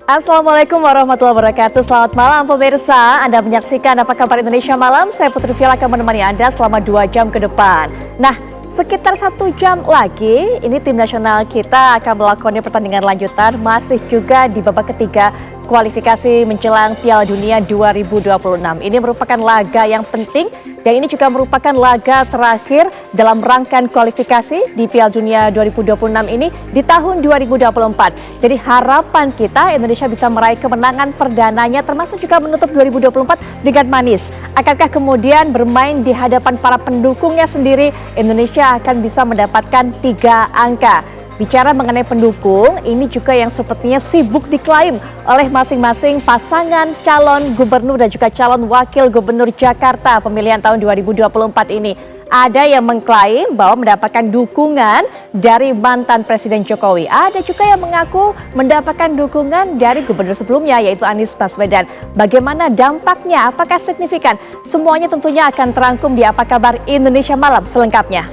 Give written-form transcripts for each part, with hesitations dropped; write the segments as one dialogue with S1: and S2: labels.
S1: Assalamualaikum warahmatullahi wabarakatuh. Selamat malam pemirsa. Anda menyaksikan Apa Kabar Indonesia Malam. Saya Putri Viola akan menemani Anda selama 2 jam ke depan. Nah, sekitar 1 jam lagi ini tim nasional kita akan melakukan pertandingan lanjutan, masih juga di babak ketiga kualifikasi menjelang Piala Dunia 2026. Ini merupakan laga yang penting dan ini juga merupakan laga terakhir dalam rangkaian kualifikasi di Piala Dunia 2026 ini di tahun 2024. Jadi harapan kita Indonesia bisa meraih kemenangan perdananya termasuk juga menutup 2024 dengan manis. Akankah kemudian bermain di hadapan para pendukungnya sendiri, Indonesia akan bisa mendapatkan 3 angka. Bicara mengenai pendukung, ini juga yang sepertinya sibuk diklaim oleh masing-masing pasangan calon gubernur dan juga calon wakil gubernur Jakarta pemilihan tahun 2024 ini. Ada yang mengklaim bahwa mendapatkan dukungan dari mantan Presiden Jokowi. Ada juga yang mengaku mendapatkan dukungan dari gubernur sebelumnya yaitu Anies Baswedan. Bagaimana dampaknya? Apakah signifikan? Semuanya tentunya akan terangkum di Apa Kabar Indonesia Malam selengkapnya.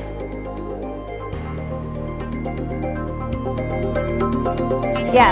S1: Ya.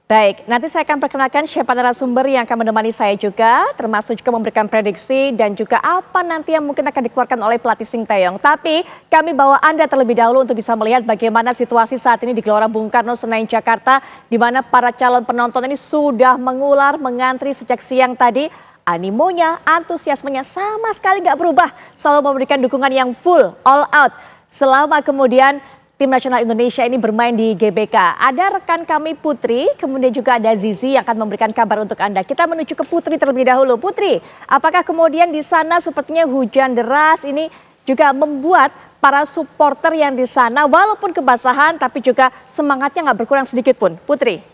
S1: Baik, nanti saya akan perkenalkan siapa narasumber yang akan menemani saya juga, termasuk juga memberikan prediksi dan juga apa nanti yang mungkin akan dikeluarkan oleh pelatih Sinteyong. Tapi kami bawa Anda terlebih dahulu untuk bisa melihat bagaimana situasi saat ini di Gelora Bung Karno, Senayan, Jakarta, di mana para calon penonton ini sudah mengular, mengantri sejak siang tadi. Animonya, antusiasmenya sama sekali nggak berubah, selalu memberikan dukungan yang full, all out. Selama kemudian tim nasional Indonesia ini bermain di GBK. Ada rekan kami Putri, kemudian juga ada Zizi yang akan memberikan kabar untuk Anda. Kita menuju ke Putri terlebih dahulu. Putri, apakah kemudian di sana sepertinya hujan deras ini juga membuat para supporter yang di sana walaupun kebasahan tapi juga semangatnya nggak berkurang sedikit pun? Putri.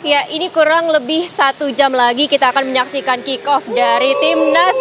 S2: Ya, ini kurang lebih 1 jam lagi kita akan menyaksikan kick-off dari Timnas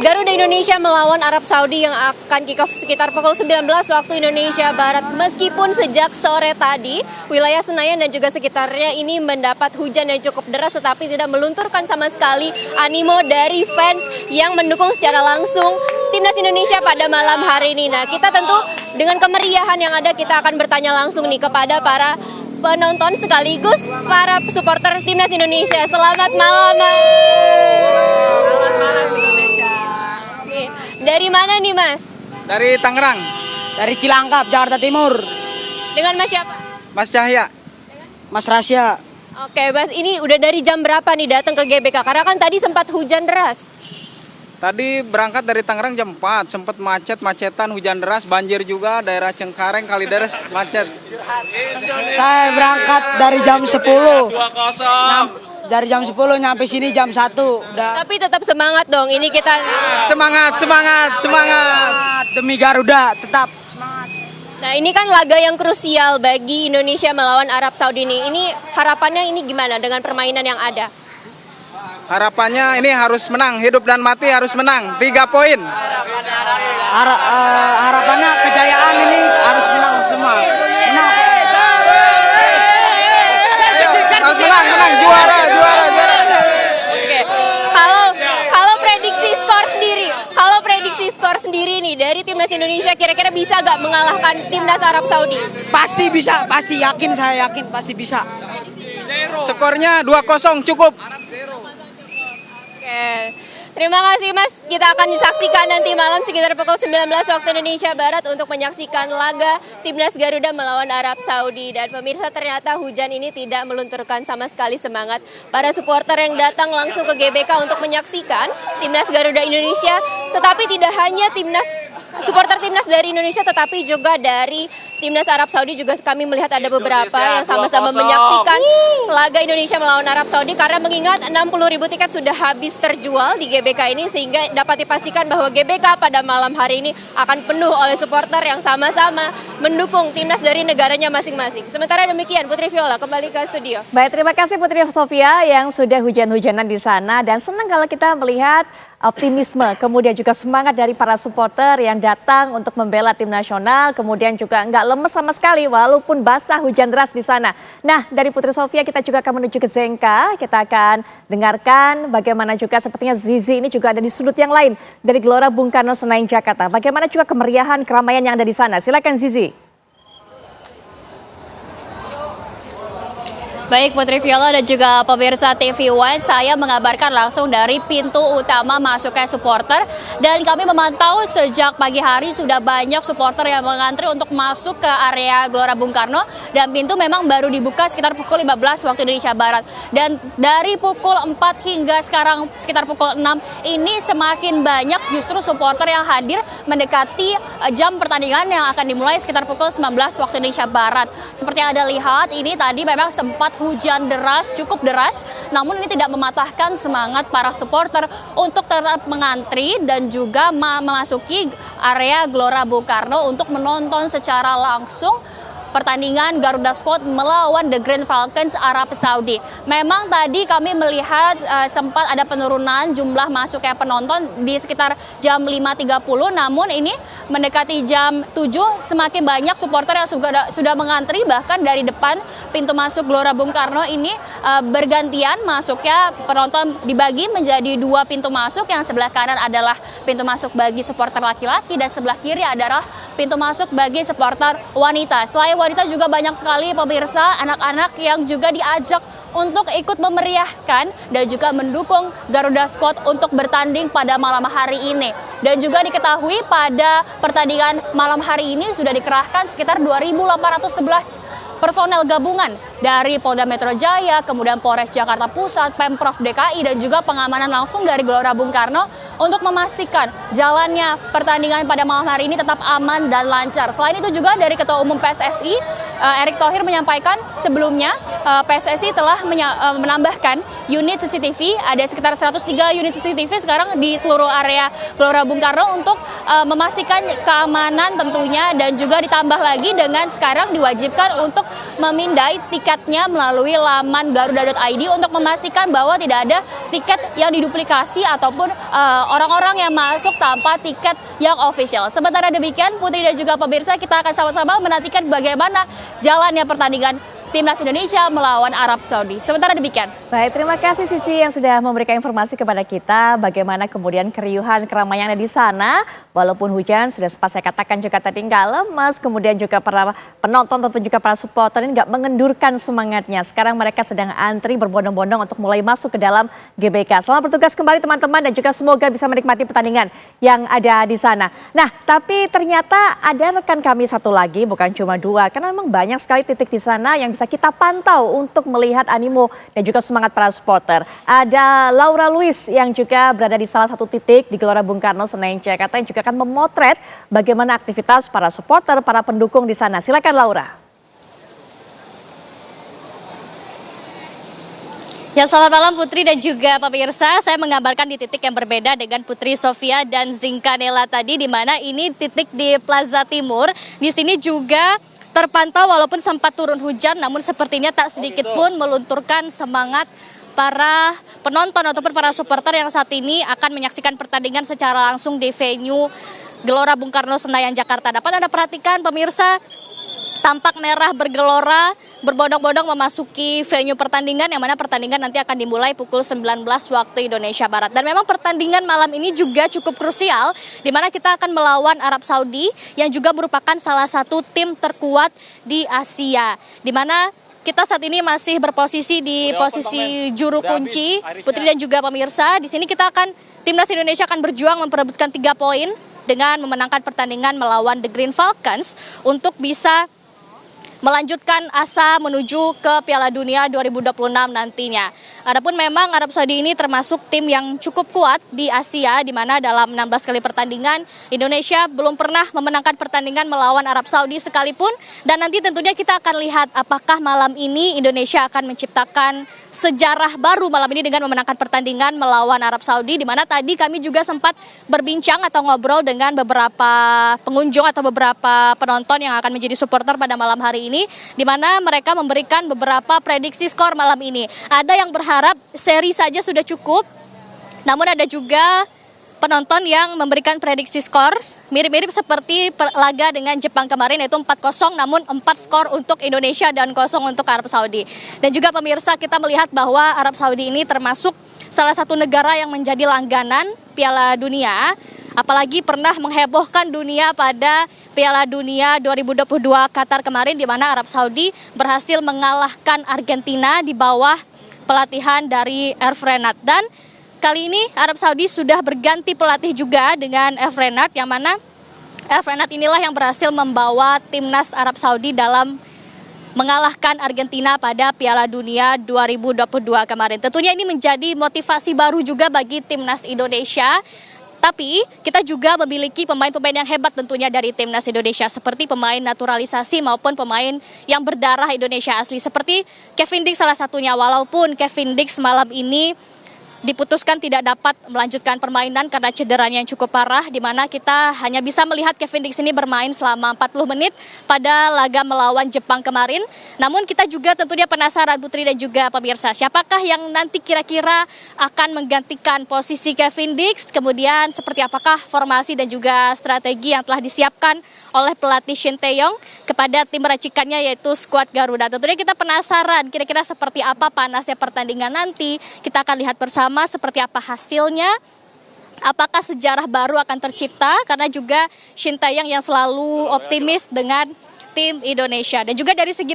S2: Garuda Indonesia melawan Arab Saudi yang akan kick-off sekitar pukul 19 waktu Indonesia Barat. Meskipun sejak sore tadi wilayah Senayan dan juga sekitarnya ini mendapat hujan yang cukup deras, tetapi tidak melunturkan sama sekali animo dari fans yang mendukung secara langsung Timnas Indonesia pada malam hari ini. Nah, kita tentu dengan kemeriahan yang ada kita akan bertanya langsung nih kepada para penonton sekaligus para supporter Timnas Indonesia. Selamat malam, Mas.
S3: Selamat malam Indonesia.
S2: Dari mana nih, Mas?
S3: Dari Tangerang.
S4: Dari Cilangkap, Jakarta Timur.
S2: Dengan Mas siapa?
S3: Mas Cahya.
S4: Mas Rasya.
S2: Oke, Mas, ini udah dari jam berapa nih datang ke GBK? Karena kan tadi sempat hujan deras.
S3: Tadi berangkat dari Tangerang jam 4, sempat macet-macetan, hujan deras, banjir juga, daerah Cengkareng, Kalideres macet.
S4: Saya berangkat dari jam 10.
S3: 2-0.
S4: Dari jam 10 nyampe sini jam 1. Udah.
S2: Tapi tetap semangat dong. Ini kita
S3: Semangat.
S4: Demi Garuda, tetap semangat.
S2: Nah, ini kan laga yang krusial bagi Indonesia melawan Arab Saudi ini. Ini harapannya ini gimana dengan permainan yang ada?
S3: Harapannya ini harus menang, hidup dan mati harus menang, 3 poin.
S4: Harapannya kejayaan ini harus menang semua. Menang.
S3: Menang, juara.
S2: Oke. Kalau prediksi skor sendiri nih dari Timnas Indonesia kira-kira bisa gak mengalahkan Timnas Arab Saudi?
S4: Pasti bisa, saya yakin pasti bisa.
S3: Skornya 2-0 cukup.
S2: Oke. Terima kasih, Mas. Kita akan disaksikan nanti malam sekitar pukul 19 waktu Indonesia Barat untuk menyaksikan laga Timnas Garuda melawan Arab Saudi. Dan pemirsa, ternyata hujan ini tidak melunturkan sama sekali semangat para supporter yang datang langsung ke GBK untuk menyaksikan Timnas Garuda Indonesia. Tetapi tidak hanya supporter Timnas dari Indonesia, tetapi juga dari Timnas Arab Saudi juga kami melihat ada beberapa yang sama-sama menyaksikan laga Indonesia melawan Arab Saudi, karena mengingat 60.000 tiket sudah habis terjual di GBK ini, sehingga dapat dipastikan bahwa GBK pada malam hari ini akan penuh oleh supporter yang sama-sama mendukung Timnas dari negaranya masing-masing. Sementara demikian, Putri Viola kembali ke studio.
S1: Baik, terima kasih Putri Sofia yang sudah hujan-hujanan di sana dan senang kalau kita melihat optimisme, kemudian juga semangat dari para supporter yang datang untuk membela tim nasional, kemudian juga nggak lemes sama sekali walaupun basah hujan deras di sana. Nah, dari Putri Sofia kita juga akan menuju ke Zengka, kita akan dengarkan bagaimana juga sepertinya Zizi ini juga ada di sudut yang lain dari Gelora Bung Karno Senayan Jakarta. Bagaimana juga kemeriahan, keramaian yang ada di sana. Silakan Zizi.
S5: Baik Putri Viola dan juga pemirsa TV One, saya mengabarkan langsung dari pintu utama masuknya supporter dan kami memantau sejak pagi hari sudah banyak supporter yang mengantri untuk masuk ke area Gelora Bung Karno dan pintu memang baru dibuka sekitar pukul 15 waktu Indonesia Barat dan dari pukul 4 hingga sekarang sekitar pukul 6 ini semakin banyak justru supporter yang hadir mendekati jam pertandingan yang akan dimulai sekitar pukul 19 waktu Indonesia Barat. Seperti yang Anda lihat ini tadi memang sempat hujan deras, cukup deras, namun ini tidak mematahkan semangat para supporter untuk tetap mengantri dan juga memasuki area Gelora Bung Karno untuk menonton secara langsung pertandingan Garuda Squad melawan The Green Falcons Arab Saudi. Memang tadi kami melihat sempat ada penurunan jumlah masuknya penonton di sekitar jam 5.30, namun ini mendekati jam 7 semakin banyak supporter yang sudah mengantri, bahkan dari depan pintu masuk Gelora Bung Karno ini bergantian masuknya penonton dibagi menjadi 2 pintu masuk, yang sebelah kanan adalah pintu masuk bagi supporter laki-laki dan sebelah kiri adalah pintu masuk bagi supporter wanita. Selain wanita juga banyak sekali pemirsa anak-anak yang juga diajak untuk ikut memeriahkan dan juga mendukung Garuda Squad untuk bertanding pada malam hari ini. Dan juga diketahui pada pertandingan malam hari ini sudah dikerahkan sekitar 2.811 personel gabungan dari Polda Metro Jaya, kemudian Polres Jakarta Pusat, Pemprov DKI, dan juga pengamanan langsung dari Gelora Bung Karno untuk memastikan jalannya pertandingan pada malam hari ini tetap aman dan lancar. Selain itu juga dari Ketua Umum PSSI, Erick Thohir menyampaikan sebelumnya PSSI telah menambahkan unit CCTV, ada sekitar 103 unit CCTV sekarang di seluruh area Gelora Bung Karno untuk memastikan keamanan tentunya, dan juga ditambah lagi dengan sekarang diwajibkan untuk memindai tiketnya melalui laman garuda.id untuk memastikan bahwa tidak ada tiket yang diduplikasi ataupun orang-orang yang masuk tanpa tiket yang official. Sementara demikian, Putri dan juga pemirsa, kita akan sama-sama menantikan bagaimana jalannya pertandingan Timnas Indonesia melawan Arab Saudi. Sementara demikian.
S1: Baik, terima kasih Sisi yang sudah memberikan informasi kepada kita bagaimana kemudian keriuhan keramaian di sana. Walaupun hujan, sudah sempat saya katakan juga tadi nggak lemas, kemudian juga para penonton ataupun juga para supporter ini nggak mengendurkan semangatnya. Sekarang mereka sedang antri berbondong-bondong untuk mulai masuk ke dalam GBK. Selamat bertugas kembali teman-teman dan juga semoga bisa menikmati pertandingan yang ada di sana. Nah, tapi ternyata ada rekan kami satu lagi, bukan cuma 2, karena memang banyak sekali titik di sana yang bisa kita pantau untuk melihat animo dan juga semangat para supporter. Ada Laura Luis yang juga berada di salah satu titik di Gelora Bung Karno Senayan Jakarta yang juga akan memotret bagaimana aktivitas para supporter, para pendukung di sana. Silakan Laura.
S5: Ya, selamat malam Putri dan juga pemirsa. Saya mengabarkan di titik yang berbeda dengan Putri Sofia dan Zinka Nela tadi, di mana ini titik di Plaza Timur. Di sini juga terpantau walaupun sempat turun hujan, namun sepertinya tak sedikit pun melunturkan semangat para penonton ataupun para supporter yang saat ini akan menyaksikan pertandingan secara langsung di venue Gelora Bung Karno Senayan Jakarta. Dapat Anda perhatikan pemirsa, tampak merah bergelora berbondong-bondong memasuki venue pertandingan, yang mana pertandingan nanti akan dimulai pukul 19 waktu Indonesia Barat. Dan memang pertandingan malam ini juga cukup krusial, di mana kita akan melawan Arab Saudi yang juga merupakan salah satu tim terkuat di Asia, di mana kita saat ini masih berposisi di posisi juru kunci. Putri dan juga pemirsa, di sini kita akan, Timnas Indonesia akan berjuang memperebutkan 3 poin dengan memenangkan pertandingan melawan The Green Falcons untuk bisa melanjutkan asa menuju ke Piala Dunia 2026 nantinya. Adapun memang Arab Saudi ini termasuk tim yang cukup kuat di Asia, di mana dalam 16 kali pertandingan Indonesia belum pernah memenangkan pertandingan melawan Arab Saudi sekalipun. Dan nanti tentunya kita akan lihat apakah malam ini Indonesia akan menciptakan sejarah baru malam ini dengan memenangkan pertandingan melawan Arab Saudi, di mana tadi kami juga sempat berbincang atau ngobrol dengan beberapa pengunjung atau beberapa penonton yang akan menjadi supporter pada malam hari ini, di mana mereka memberikan beberapa prediksi skor malam ini. Ada yang berharap seri saja sudah cukup, namun ada juga penonton yang memberikan prediksi skor mirip-mirip seperti laga dengan Jepang kemarin, yaitu 4-0, namun 4 skor untuk Indonesia dan 0 untuk Arab Saudi. Dan juga pemirsa, kita melihat bahwa Arab Saudi ini termasuk salah satu negara yang menjadi langganan Piala Dunia, apalagi pernah menghebohkan dunia pada Piala Dunia 2022 Qatar kemarin, di mana Arab Saudi berhasil mengalahkan Argentina di bawah pelatihan dari Herve Renard. Dan kali ini Arab Saudi sudah berganti pelatih juga dengan Herve Renard, yang mana Herve Renard inilah yang berhasil membawa timnas Arab Saudi dalam mengalahkan Argentina pada Piala Dunia 2022 kemarin. Tentunya ini menjadi motivasi baru juga bagi timnas Indonesia. Tapi kita juga memiliki pemain-pemain yang hebat tentunya dari timnas Indonesia, seperti pemain naturalisasi maupun pemain yang berdarah Indonesia asli, seperti Kevin Dix salah satunya. Walaupun Kevin Dix malam ini diputuskan tidak dapat melanjutkan permainan karena cederanya yang cukup parah, di mana kita hanya bisa melihat Kevin Dix ini bermain selama 40 menit pada laga melawan Jepang kemarin. Namun kita juga tentunya penasaran, Putri dan juga pemirsa, siapakah yang nanti kira-kira akan menggantikan posisi Kevin Dix, kemudian seperti apakah formasi dan juga strategi yang telah disiapkan oleh pelatih Shin Tae-yong kepada tim racikannya, yaitu skuad Garuda. Tentunya kita penasaran kira-kira seperti apa panasnya pertandingan nanti. Kita akan lihat bersama seperti apa hasilnya, apakah sejarah baru akan tercipta, karena juga Shin Tae-yong yang selalu optimis dengan tim Indonesia. Dan juga dari segi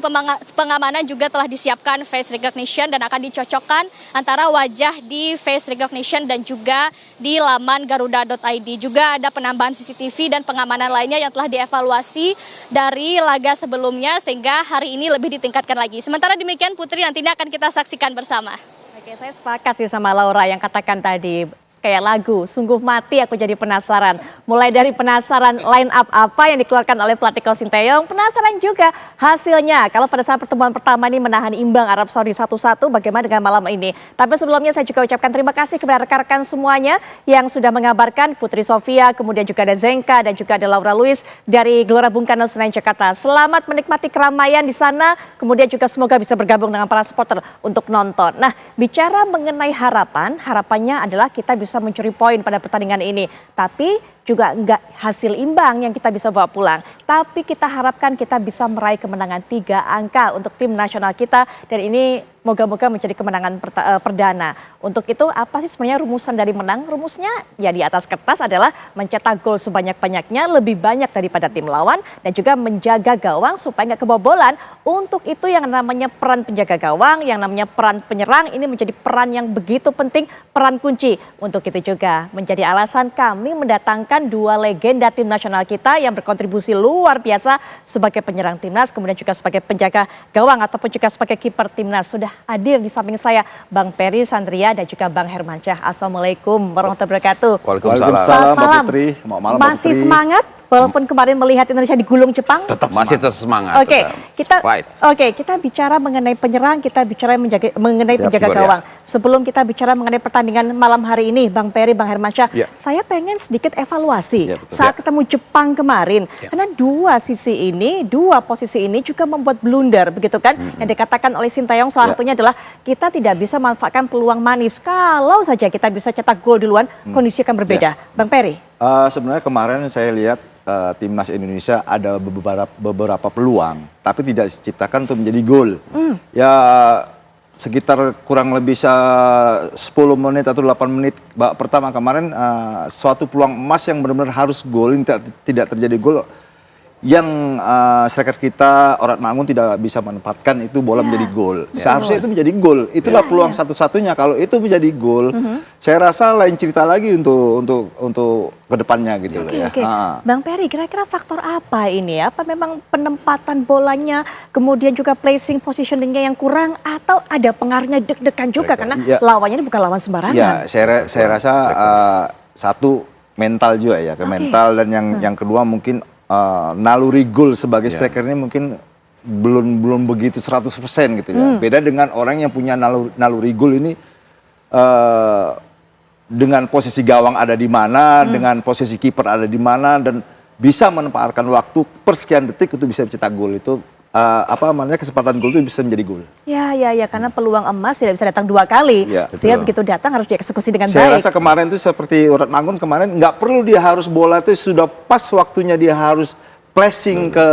S5: pengamanan juga telah disiapkan face recognition dan akan dicocokkan antara wajah di face recognition dan juga di laman garuda.id. Juga ada penambahan CCTV dan pengamanan lainnya yang telah dievaluasi dari laga sebelumnya, sehingga hari ini lebih ditingkatkan lagi. Sementara demikian, Putri, nantinya akan kita saksikan bersama.
S1: Oke, saya sepakat sih sama Laura yang katakan tadi, kayak lagu, sungguh mati aku jadi penasaran. Mulai dari penasaran line up apa yang dikeluarkan oleh pelatih Shin Tae-yong, penasaran juga hasilnya. Kalau pada saat pertemuan pertama ini menahan imbang Arab Saudi 1-1, bagaimana dengan malam ini? Tapi sebelumnya saya juga ucapkan terima kasih kepada rekan-rekan semuanya yang sudah mengabarkan, Putri Sofia, kemudian juga ada Zenka dan juga ada Laura Luis dari Gelora Bung Karno Senayan Jakarta. Selamat menikmati keramaian di sana, kemudian juga semoga bisa bergabung dengan para supporter untuk nonton. Nah, bicara mengenai harapannya adalah kita bisa mencuri poin pada pertandingan ini. Tapi juga enggak hasil imbang yang kita bisa bawa pulang. Tapi kita harapkan kita bisa meraih kemenangan 3 angka untuk tim nasional kita. Dan ini moga-moga menjadi kemenangan perdana. Untuk itu apa sih sebenarnya rumusan dari menang? Rumusnya ya di atas kertas adalah mencetak gol sebanyak-banyaknya, lebih banyak daripada tim lawan. Dan juga menjaga gawang supaya nggak kebobolan. Untuk itu yang namanya peran penjaga gawang, yang namanya peran penyerang, ini menjadi peran yang begitu penting, peran kunci. Untuk itu juga menjadi alasan kami mendatangkan 2 legenda tim nasional kita yang berkontribusi luar biasa sebagai penyerang timnas, kemudian juga sebagai penjaga gawang ataupun juga sebagai kiper timnas. Sudah hadir di samping saya Bang Peri Sandria dan juga Bang Hermansyah. Assalamualaikum warahmatullahi wabarakatuh.
S6: Waalaikumsalam Mbak Putri.
S1: Masih semangat? Walaupun kemarin melihat Indonesia digulung Jepang,
S6: tetap masih semangat.
S1: Oke, kita bicara mengenai penyerang, kita bicara mengenai penjaga gawang. Sebelum kita bicara mengenai pertandingan malam hari ini, Bang Peri, Bang Hermansyah, saya pengen sedikit evaluasi saat ketemu Jepang kemarin, karena dua posisi ini juga membuat blunder, begitu kan? Yang dikatakan oleh Shin Tae-yong salah satunya adalah kita tidak bisa memanfaatkan peluang manis. Kalau saja kita bisa cetak gol duluan, kondisi akan berbeda. Bang Peri?
S6: Sebenarnya kemarin saya lihat timnas Indonesia ada beberapa peluang, tapi tidak diciptakan untuk menjadi gol. Ya sekitar kurang lebih 10 menit atau 8 menit pertama kemarin, suatu peluang emas yang benar-benar harus gol, tidak terjadi gol. Yang striker kita Orat Mangun tidak bisa menempatkan itu bola menjadi gol. Seharusnya itu menjadi gol. Itulah peluang satu-satunya. Kalau itu menjadi gol, saya rasa lain cerita lagi untuk kedepannya gitu loh ya.
S1: Bang Peri, kira-kira faktor apa ini? Apa memang penempatan bolanya, kemudian juga placing positioningnya yang kurang, atau ada pengaruhnya deg-degan juga karena lawannya ini bukan lawan sembarangan?
S6: Ya, saya rasa satu mental juga ya, mental, dan yang kedua mungkin naluri gol sebagai striker ini mungkin belum begitu 100% gitu ya. Beda dengan orang yang punya naluri gol ini, dengan posisi gawang ada di mana, dengan posisi kiper ada di mana, dan bisa menempatkan waktu per sekian detik itu bisa cetak gol. Itu kesempatan gol itu bisa menjadi gol.
S1: Ya, karena peluang emas tidak bisa datang 2 kali.
S6: Ya,
S1: Sehingga
S6: betul.
S1: begitu datang harus dieksekusi dengan
S6: Saya
S1: baik.
S6: rasa kemarin itu seperti Urat Manggun kemarin, nggak perlu dia harus bola itu sudah pas waktunya dia harus flashing ke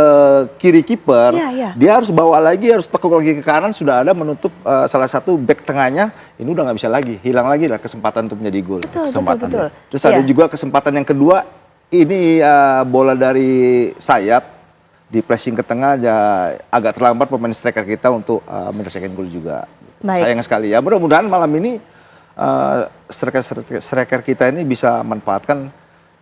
S6: kiri kiper.
S1: Iya.
S6: Dia harus bawa lagi, harus tekuk lagi ke kanan, sudah ada menutup salah satu back tengahnya. Ini udah nggak bisa lagi, hilang lagi lah kesempatan untuk menjadi gol.
S1: Betul.
S6: Terus ada juga kesempatan yang kedua, ini bola dari sayap di flashing ke tengah agak terlambat pemain striker kita untuk menyelesaikan gol juga.
S1: Baik.
S6: Sayang sekali ya. Mudah-mudahan malam ini striker kita ini bisa manfaatkan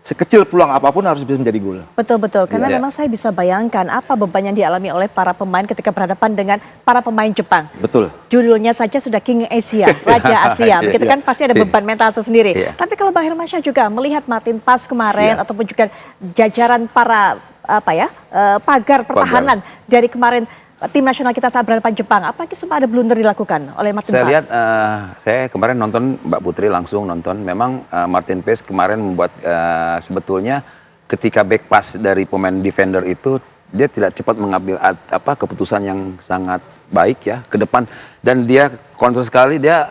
S6: sekecil peluang apapun harus bisa menjadi gol.
S1: Betul, karena
S6: Iya.
S1: memang saya bisa bayangkan apa beban yang dialami oleh para pemain ketika berhadapan dengan para pemain Jepang.
S6: Betul.
S1: Judulnya saja sudah King Asia, Raja Asia, begitu kan pasti ada beban mental tersendiri.
S7: Iya.
S1: Tapi kalau Bang Hermansyah juga melihat Martin Pas kemarin
S7: Iya.
S1: ataupun juga jajaran para pagar pertahanan dari kemarin tim nasional kita saat berhadapan Jepang, apakah sempat ada blunder dilakukan oleh Martin
S7: Saya
S1: Pas?
S7: lihat, saya kemarin nonton Mbak Putri langsung nonton. Memang Martin Paes kemarin membuat sebetulnya ketika back pass dari pemain defender itu dia tidak cepat mengambil keputusan yang sangat baik ya ke depan, dan dia kontrol sekali, dia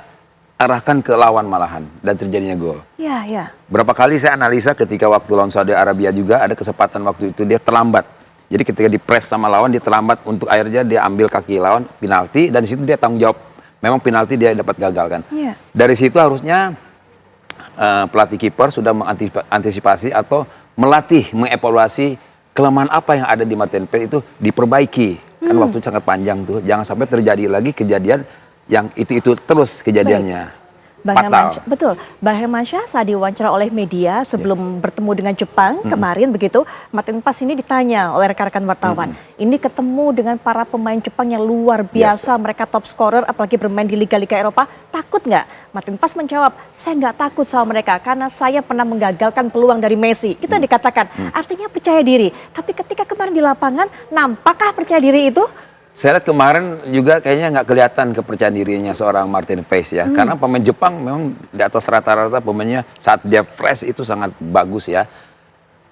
S7: arahkan ke lawan malahan dan terjadinya gol.
S1: Iya.
S7: Berapa kali saya analisa ketika waktu lawan Saudi Arabia juga ada kesempatan waktu itu dia terlambat. Jadi ketika di press sama lawan dia terlambat, untuk akhirnya dia ambil kaki lawan penalti, dan di situ dia tanggung jawab. Memang penalti dia dapat gagal kan.
S1: Iya.
S7: Dari situ harusnya pelatih kiper sudah mengantisipasi atau melatih, mengevaluasi kelemahan apa yang ada di Martin Paes itu diperbaiki. Kan waktu sangat panjang tuh. Jangan sampai terjadi lagi kejadian yang itu terus kejadiannya.
S1: Bang
S7: Fatal.
S1: Hermansyah, betul. Bang Hermansyah saat diwawancara oleh media sebelum bertemu dengan Jepang kemarin begitu, Martin Pas ini ditanya oleh rekan-rekan wartawan. Ini ketemu dengan para pemain Jepang yang luar biasa, mereka top scorer, apalagi bermain di liga-liga Eropa. Takut nggak? Martin Pas menjawab, saya nggak takut sama mereka karena saya pernah menggagalkan peluang dari Messi. Itu yang dikatakan. Artinya percaya diri. Tapi ketika kemarin di lapangan, nampakkah percaya diri itu?
S7: Saya lihat kemarin juga kayaknya nggak kelihatan kepercayaan dirinya seorang Martin Paes ya. Karena pemain Jepang memang di atas rata-rata pemainnya saat dia fresh itu sangat bagus ya.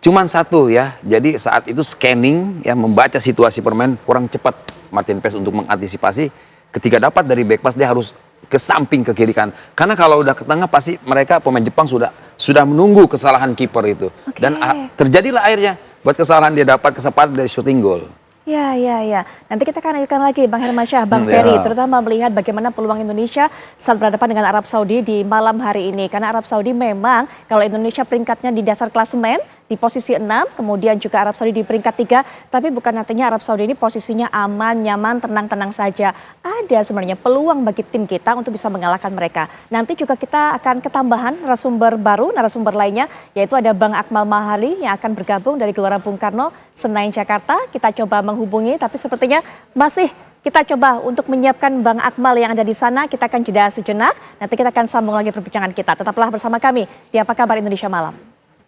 S7: Cuman satu ya, jadi saat itu scanning ya, membaca situasi permain kurang cepat Martin Paes untuk mengantisipasi. Ketika dapat dari back pass dia harus ke samping, ke kiri kan. Karena kalau udah ke tengah pasti mereka pemain Jepang sudah menunggu kesalahan kiper itu. Dan terjadilah akhirnya buat kesalahan dia dapat kesempatan dari shooting goal.
S1: Ya. Nanti kita akan lanjutkan lagi Bang Hermansyah, Bang Ferry, terutama melihat bagaimana peluang Indonesia saat berhadapan dengan Arab Saudi di malam hari ini. Karena Arab Saudi memang kalau Indonesia peringkatnya di dasar klasemen di posisi 6, kemudian juga Arab Saudi di peringkat 3, tapi bukan artinya Arab Saudi ini posisinya aman, nyaman, tenang-tenang saja. Ada sebenarnya peluang bagi tim kita untuk bisa mengalahkan mereka. Nanti juga kita akan ketambahan narasumber baru, narasumber lainnya, yaitu ada Bang Akmal Mahali yang akan bergabung dari Gelora Bung Karno, Senayan, Jakarta. Kita coba menghubungi, tapi sepertinya masih kita coba untuk menyiapkan Bang Akmal yang ada di sana. Kita akan jeda sejenak, nanti kita akan sambung lagi perbincangan kita. Tetaplah bersama kami di Apa Kabar Indonesia Malam.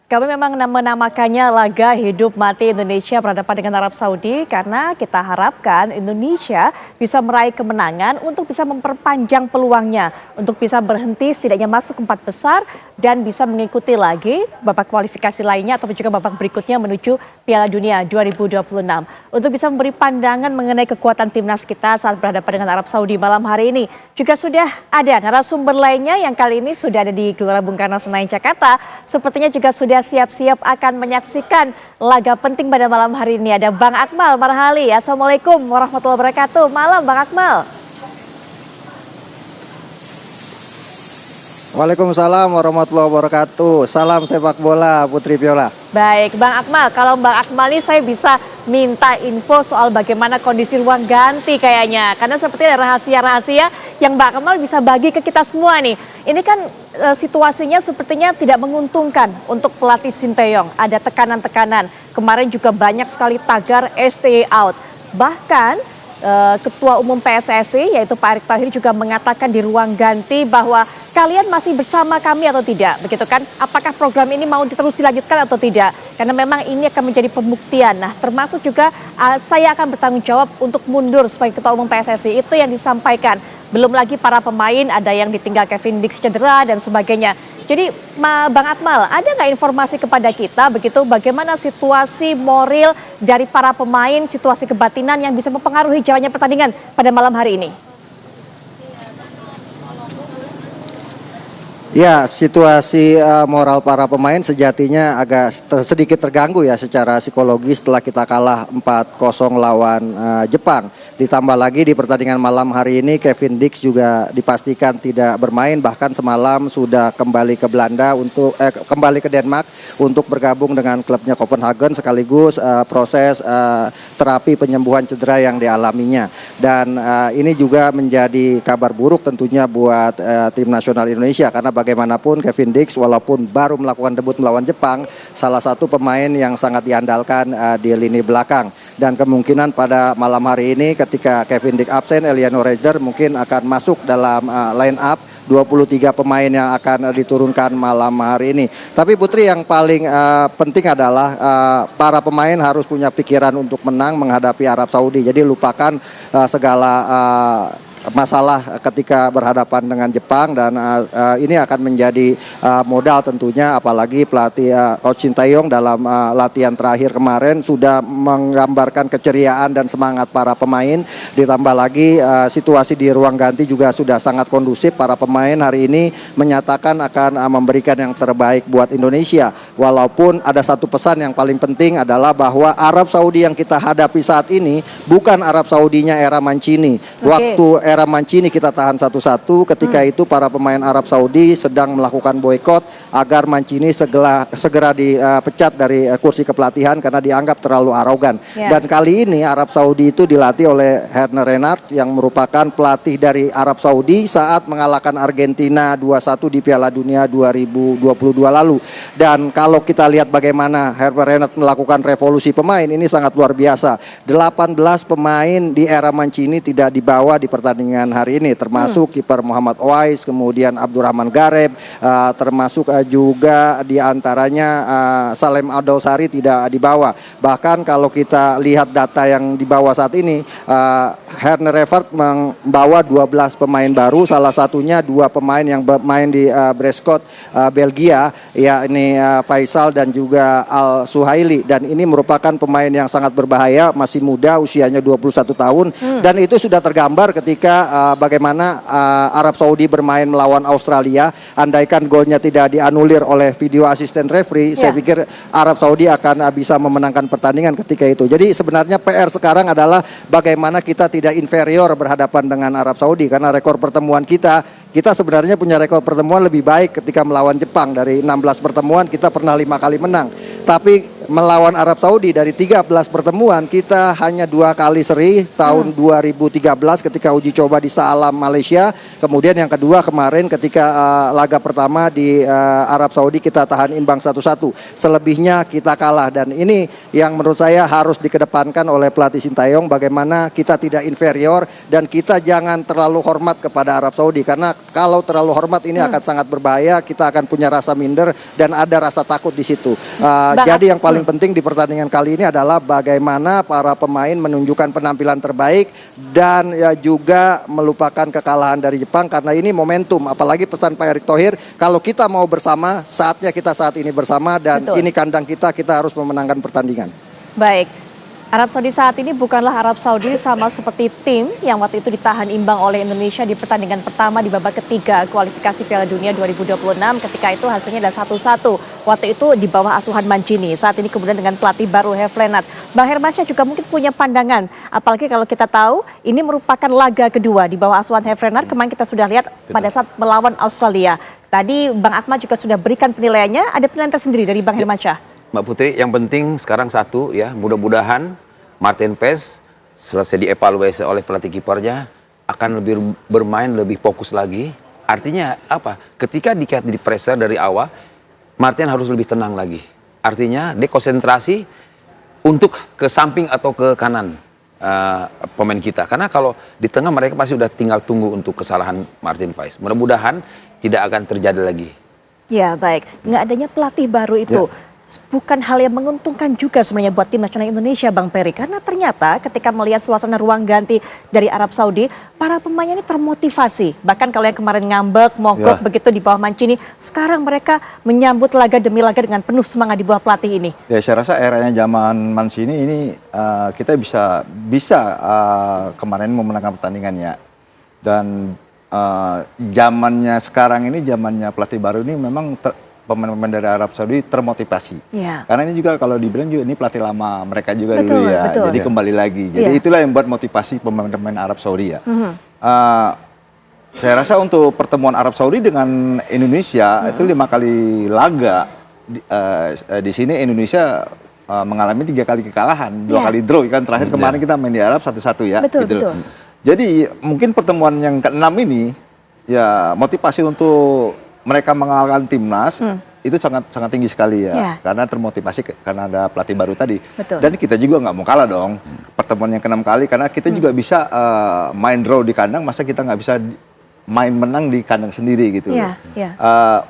S1: Kami memang menamakannya laga hidup mati Indonesia berhadapan dengan Arab Saudi karena kita harapkan Indonesia bisa meraih kemenangan untuk bisa memperpanjang peluangnya, untuk bisa berhenti setidaknya masuk 4 besar dan bisa mengikuti lagi babak kualifikasi lainnya atau juga babak berikutnya menuju Piala Dunia 2026. Untuk bisa memberi pandangan mengenai kekuatan timnas kita saat berhadapan dengan Arab Saudi malam hari ini, juga sudah ada narasumber lainnya yang kali ini sudah ada di Gelora Bung Karno, Senayan, Jakarta. Sepertinya juga sudah siap-siap akan menyaksikan laga penting pada malam hari ini. Ada Bang Akmal Marhali. Assalamualaikum warahmatullahi wabarakatuh. Malam Bang Akmal.
S8: Waalaikumsalam warahmatullahi wabarakatuh. Salam sepak bola Putri Viola.
S1: Baik Bang Akmal, kalau Bang Akmal ini saya bisa minta info soal bagaimana kondisi ruang ganti kayaknya. Karena sepertinya ada rahasia-rahasia yang Bang Akmal bisa bagi ke kita semua nih. Ini kan situasinya sepertinya tidak menguntungkan untuk pelatih Sinteyong. Ada tekanan-tekanan. Kemarin juga banyak sekali tagar stay out. Bahkan Ketua Umum PSSI yaitu Pak Erick Thohir juga mengatakan di ruang ganti bahwa kalian masih bersama kami atau tidak, begitu kan? Apakah program ini mau terus dilanjutkan atau tidak? Karena memang ini akan menjadi pembuktian. Nah, termasuk juga saya akan bertanggung jawab untuk mundur sebagai Ketua Umum PSSI. Itu yang disampaikan. Belum lagi para pemain, ada yang ditinggal Kevin Dix cedera dan sebagainya. Jadi Bang Akmal, ada nggak informasi kepada kita begitu bagaimana situasi moral dari para pemain, situasi kebatinan yang bisa mempengaruhi jalannya pertandingan pada malam hari ini?
S8: Ya, situasi moral para pemain sejatinya agak sedikit terganggu ya secara psikologis setelah kita kalah 4-0 lawan Jepang. Ditambah lagi di pertandingan malam hari ini Kevin Dix juga dipastikan tidak bermain, bahkan semalam sudah kembali ke Belanda untuk kembali ke Denmark untuk bergabung dengan klubnya Copenhagen sekaligus proses terapi penyembuhan cedera yang dialaminya. Dan ini juga menjadi kabar buruk tentunya buat tim nasional Indonesia karena bagaimanapun Kevin Dix walaupun baru melakukan debut melawan Jepang, salah satu pemain yang sangat diandalkan di lini belakang. Dan kemungkinan pada malam hari ini ketika Kevin Dix absen, Eliano Reider mungkin akan masuk dalam line up 23 pemain yang akan diturunkan malam hari ini. Tapi Putri, yang paling penting adalah para pemain harus punya pikiran untuk menang menghadapi Arab Saudi. Jadi lupakan segala masalah ketika berhadapan dengan Jepang, dan ini akan menjadi modal tentunya, apalagi pelatih Coach Sintayong dalam latihan terakhir kemarin sudah menggambarkan keceriaan dan semangat para pemain. Ditambah lagi situasi di ruang ganti juga sudah sangat kondusif. Para pemain hari ini menyatakan akan memberikan yang terbaik buat Indonesia. Walaupun ada satu pesan yang paling penting adalah bahwa Arab Saudi yang kita hadapi saat ini bukan Arab Saudinya era Mancini. Waktu era Mancini kita tahan 1-1, ketika itu para pemain Arab Saudi sedang melakukan boykot agar Mancini segera dipecat dari kursi kepelatihan karena dianggap terlalu arogan. Dan kali ini Arab Saudi itu dilatih oleh Herner Renard yang merupakan pelatih dari Arab Saudi saat mengalahkan Argentina 2-1 di Piala Dunia 2022 lalu. Dan kalau kita lihat bagaimana Herner Renard melakukan revolusi pemain, ini sangat luar biasa. 18 pemain di era Mancini tidak dibawa di pertandingan hari ini, termasuk kiper Muhammad Owais, kemudian Abdurrahman Gareb, termasuk juga diantaranya Salem Adosari tidak dibawa. Bahkan kalau kita lihat data yang dibawa saat ini, Herner Renard membawa 12 pemain baru, salah satunya 2 pemain yang bermain di Breskot, Belgia, yakni Faisal dan juga Al Suhaili. Dan ini merupakan pemain yang sangat berbahaya, masih muda, usianya 21 tahun, dan itu sudah tergambar ketika bagaimana Arab Saudi bermain melawan Australia. Andaikan golnya tidak dianulir oleh video asisten referee, saya pikir Arab Saudi akan bisa memenangkan pertandingan ketika itu. Jadi sebenarnya PR sekarang adalah bagaimana kita tidak inferior berhadapan dengan Arab Saudi, karena rekor pertemuan kita sebenarnya punya rekor pertemuan lebih baik ketika melawan Jepang. Dari 16 pertemuan kita pernah 5 kali menang. Tapi melawan Arab Saudi dari 13 pertemuan kita hanya 2 kali seri, tahun 2013 ketika uji coba di Shah Alam Malaysia, kemudian yang kedua kemarin ketika laga pertama di Arab Saudi kita tahan imbang 1-1. Selebihnya kita kalah, dan ini yang menurut saya harus dikedepankan oleh pelatih Sintayong, bagaimana kita tidak inferior dan kita jangan terlalu hormat kepada Arab Saudi, karena kalau terlalu hormat ini akan sangat berbahaya, kita akan punya rasa minder dan ada rasa takut di situ. Jadi yang paling penting di pertandingan kali ini adalah bagaimana para pemain menunjukkan penampilan terbaik dan juga melupakan kekalahan dari Jepang, karena ini momentum. Apalagi pesan Pak Erick Thohir, kalau kita mau bersama, saatnya kita saat ini bersama, dan ini kandang kita harus memenangkan pertandingan.
S1: Baik. Arab Saudi saat ini bukanlah Arab Saudi sama seperti tim yang waktu itu ditahan imbang oleh Indonesia di pertandingan pertama di babak ketiga kualifikasi Piala Dunia 2026. Ketika itu hasilnya adalah 1-1. Waktu itu di bawah asuhan Mancini. Saat ini kemudian dengan pelatih baru Herner Renard. Bang Hermansyah juga mungkin punya pandangan. Apalagi kalau kita tahu ini merupakan laga kedua di bawah asuhan Herner Renard. Kemarin kita sudah lihat pada saat melawan Australia. Tadi Bang Akmal juga sudah berikan penilaiannya. Ada penilaian tersendiri dari Bang Hermansyah.
S7: Mbak Putri, yang penting sekarang satu ya, mudah-mudahan Martin Paes selesai dievaluasi oleh pelatih kipernya akan lebih bermain lebih fokus lagi. Artinya apa? Ketika di pressure dari awal, Martin harus lebih tenang lagi. Artinya dia konsentrasi untuk ke samping atau ke kanan pemain kita. Karena kalau di tengah mereka pasti udah tinggal tunggu untuk kesalahan Martin Paes. Mudah-mudahan tidak akan terjadi lagi.
S1: Ya baik, nggak adanya pelatih baru itu. bukan hal yang menguntungkan juga sebenarnya buat tim nasional Indonesia, Bang Peri. Karena ternyata ketika melihat suasana ruang ganti dari Arab Saudi, para pemainnya ini termotivasi. Bahkan kalau yang kemarin ngambek, mogok begitu di bawah Mancini, sekarang mereka menyambut laga demi laga dengan penuh semangat di bawah pelatih ini.
S6: Ya, saya rasa eranya zaman Mancini ini kita bisa kemarin memenangkan pertandingannya. Dan zamannya sekarang ini, zamannya pelatih baru ini memang pemain-pemain dari Arab Saudi termotivasi. Karena ini juga kalau dibilang juga ini pelatih lama mereka juga dulu ya. Jadi kembali lagi. Jadi itulah yang buat motivasi pemain-pemain Arab Saudi ya. Saya rasa untuk pertemuan Arab Saudi dengan Indonesia itu 5 kali laga di sini Indonesia mengalami 3 kali kekalahan, 2 kali draw kan terakhir kemarin kita main di Arab 1-1 ya.
S1: Betul.
S6: Jadi mungkin pertemuan yang ke-6 ini ya motivasi untuk mereka mengalahkan timnas itu sangat tinggi sekali ya. Karena termotivasi karena ada pelatih baru tadi. Dan kita juga nggak mau kalah dong pertemuan yang ke-6 kali karena kita juga bisa main draw di kandang, masa kita nggak bisa main menang di kandang sendiri gitu.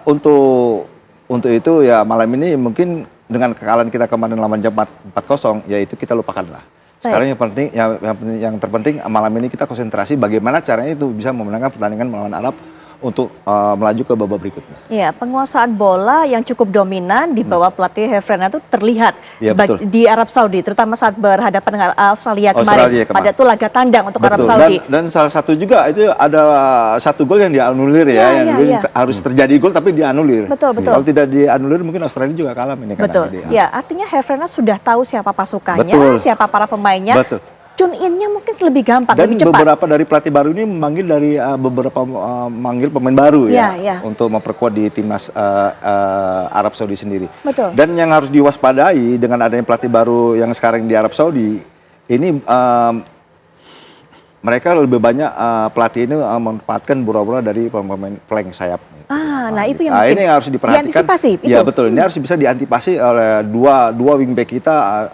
S6: Untuk itu ya malam ini mungkin dengan kekalahan kita kemarin lawan Jepang 4-0 ya itu kita lupakan lah. Sekarang yang terpenting malam ini kita konsentrasi bagaimana caranya itu bisa memenangkan pertandingan melawan Arab untuk melaju ke babak berikutnya.
S1: Iya, penguasaan bola yang cukup dominan di bawah pelatih Hefrena itu terlihat di Arab Saudi, terutama saat berhadapan dengan Australia kemarin. Pada itu laga tandang untuk Arab Saudi.
S6: Dan salah satu juga itu ada 1 gol yang dianulir yang harus terjadi gol tapi dianulir.
S1: Betul.
S6: Kalau tidak dianulir mungkin Australia juga kalah ini kan.
S1: Ya, artinya Hefrena sudah tahu siapa pasukannya, siapa para pemainnya. Tune-in-nya mungkin lebih gampang,
S6: dan
S1: lebih cepat.
S6: Beberapa dari pelatih baru ini memanggil dari manggil pemain baru untuk memperkuat di timnas Arab Saudi sendiri. Dan yang harus diwaspadai dengan adanya pelatih baru yang sekarang di Arab Saudi ini mereka lebih banyak pelatih ini memanfaatkan bola-bola dari pemain flank sayap.
S1: Nah itu yang mungkin
S6: ini harus diperhatikan.
S1: Diantisipasi.
S6: Ya betul, ini harus bisa diantisipasi oleh dua wingback kita.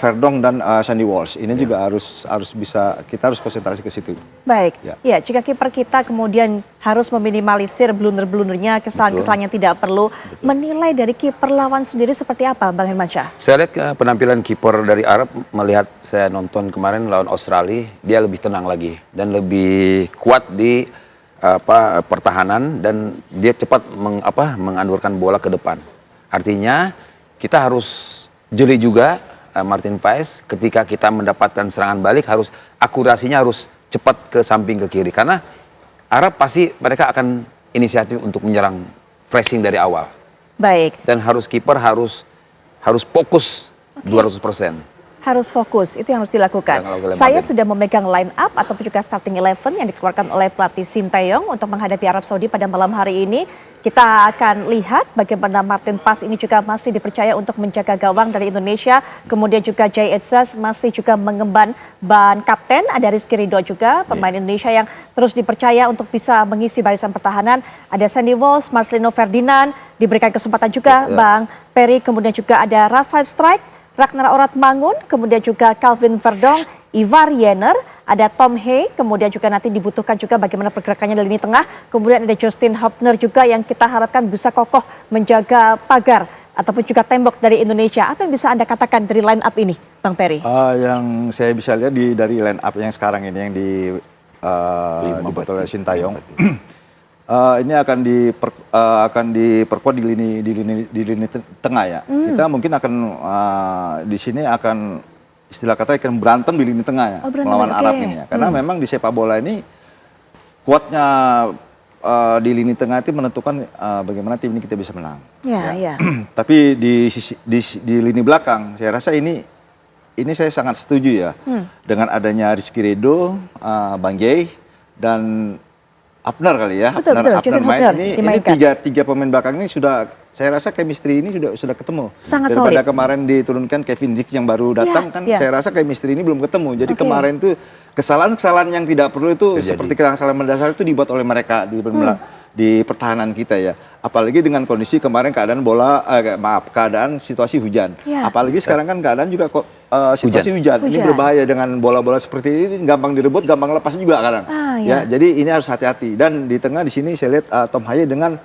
S6: Verdong dan Sandy Walsh ini juga harus bisa kita harus konsentrasi ke situ.
S1: Baik, ya jika kiper kita kemudian harus meminimalisir blunder-blundernya, kesalahan-kesalahan yang tidak perlu, menilai dari kiper lawan sendiri seperti apa, Bang Hermansyah?
S7: Saya lihat penampilan kiper dari Arab, melihat saya nonton kemarin lawan Australia, dia lebih tenang lagi dan lebih kuat di pertahanan dan dia cepat mengandurkan bola ke depan. Artinya kita harus jeli juga. Martin Paes ketika kita mendapatkan serangan balik harus akurasinya harus cepat ke samping ke kiri karena Arab pasti mereka akan inisiatif untuk menyerang pressing dari awal.
S1: Baik.
S7: Dan kiper harus fokus 200%.
S1: Harus fokus, itu yang harus dilakukan. Saya sudah memegang line up ataupun juga starting 11 yang dikeluarkan oleh pelatih Sinteyong untuk menghadapi Arab Saudi pada malam hari ini. Kita akan lihat bagaimana Martin Paes ini juga masih dipercaya untuk menjaga gawang dari Indonesia. Kemudian juga Jay Etzes masih juga mengemban ban kapten. Ada Rizky Ridho juga, pemain Indonesia yang terus dipercaya untuk bisa mengisi barisan pertahanan. Ada Sandy Walsh, Marcelino Ferdinand, diberikan kesempatan juga Bang Peri. Kemudian juga ada Rafael Strijk, Ragnar Oratmangun, kemudian juga Calvin Verdong, Ivar Jenner, ada Tom Hay, kemudian juga nanti dibutuhkan juga bagaimana pergerakannya di lini tengah. Kemudian ada Justin Hopner juga yang kita harapkan bisa kokoh menjaga pagar ataupun juga tembok dari Indonesia. Apa yang bisa Anda katakan dari line up ini, Bang Peri?
S6: Yang saya bisa lihat dari line up yang sekarang ini yang dibuat oleh Sinteyong. Ini akan diperkuat di lini tengah ya. Kita mungkin akan di sini akan istilah kata akan berantem di lini tengah ya melawan Arab ini ya. Karena memang di sepak bola ini kuatnya di lini tengah itu menentukan bagaimana tim ini kita bisa menang. Tapi di lini belakang saya rasa ini saya sangat setuju ya dengan adanya Rizky Ridho, Bang Jay dan Hopner kali ya.
S1: Betul,
S6: Hopner main ini tiga pemain belakang ini sudah, saya rasa chemistry ini sudah ketemu.
S1: Sangat
S6: daripada
S1: solid.
S6: kemarin diturunkan Kevin Dix yang baru datang saya rasa chemistry ini belum ketemu. Jadi kemarin tuh kesalahan-kesalahan yang tidak perlu itu seperti kesalahan mendasar itu dibuat oleh mereka di pertahanan kita ya. Apalagi dengan kondisi kemarin keadaan situasi hujan. Apalagi sekarang kan keadaan juga situasi hujan. Ini berbahaya dengan bola-bola seperti ini, gampang direbut, gampang lepas juga kadang. Ya, jadi ini harus hati-hati. Dan di tengah di sini saya lihat Tom Haye dengan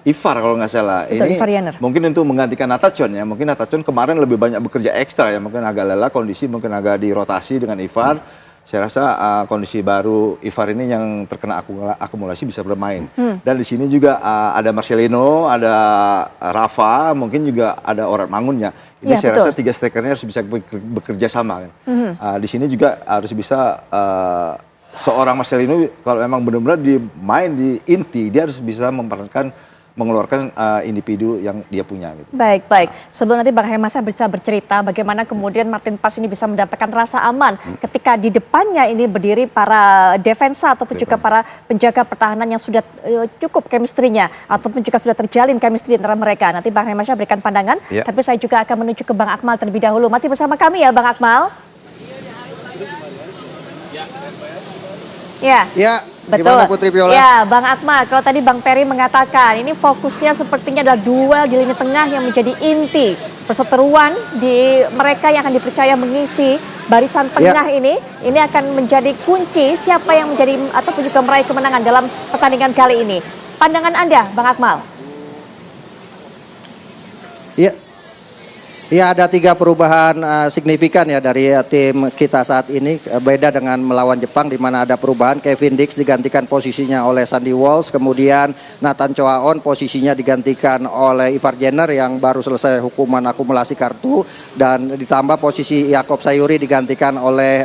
S6: Ivar kalau nggak salah.
S1: Betul, Ivar Jenner.
S6: Mungkin untuk menggantikan Natachon ya. Mungkin Natachon kemarin lebih banyak bekerja ekstra ya. Mungkin agak lelah kondisi, mungkin agak dirotasi dengan Ivar. Saya rasa kondisi baru Ivar ini yang terkena akumulasi bisa bermain. Dan di sini juga ada Marcelino, ada Rafa, mungkin juga ada Orat Mangunnya. Ini
S1: Ya,
S6: saya
S1: betul.
S6: rasa 3 strikernya harus bisa bekerja sama. Kan. Di sini juga harus bisa seorang Marcelino kalau memang benar-benar main di inti, dia harus bisa mengeluarkan individu yang dia punya. Gitu.
S1: Baik, baik. Sebelum nanti Bang Hermansyah bisa bercerita bagaimana kemudian Martin Paes ini bisa mendapatkan rasa aman ketika di depannya ini berdiri para defensa ataupun juga para penjaga pertahanan yang sudah cukup chemistry-nya ataupun juga sudah terjalin chemistry antara mereka. Nanti Bang Hermansyah berikan pandangan, tapi saya juga akan menuju ke Bang Akmal terlebih dahulu. Masih bersama kami ya Bang Akmal? Ya.
S8: Ya,
S1: Betul.
S8: gimana Putri Viola?
S1: Ya, Bang Akmal, kalau tadi Bang Peri mengatakan ini fokusnya sepertinya adalah duel di lini tengah yang menjadi inti perseteruan di mereka yang akan dipercaya mengisi barisan tengah ini akan menjadi kunci siapa yang menjadi ataupun juga meraih kemenangan dalam pertandingan kali ini. Pandangan Anda, Bang Akmal?
S8: Iya. Ya, ada 3 perubahan signifikan ya dari tim kita saat ini. Beda dengan melawan Jepang di mana ada perubahan. Kevin Dix digantikan posisinya oleh Sandy Walsh. Kemudian Nathan Choaon posisinya digantikan oleh Ivar Jenner yang baru selesai hukuman akumulasi kartu. Dan ditambah posisi Yakob Sayuri digantikan oleh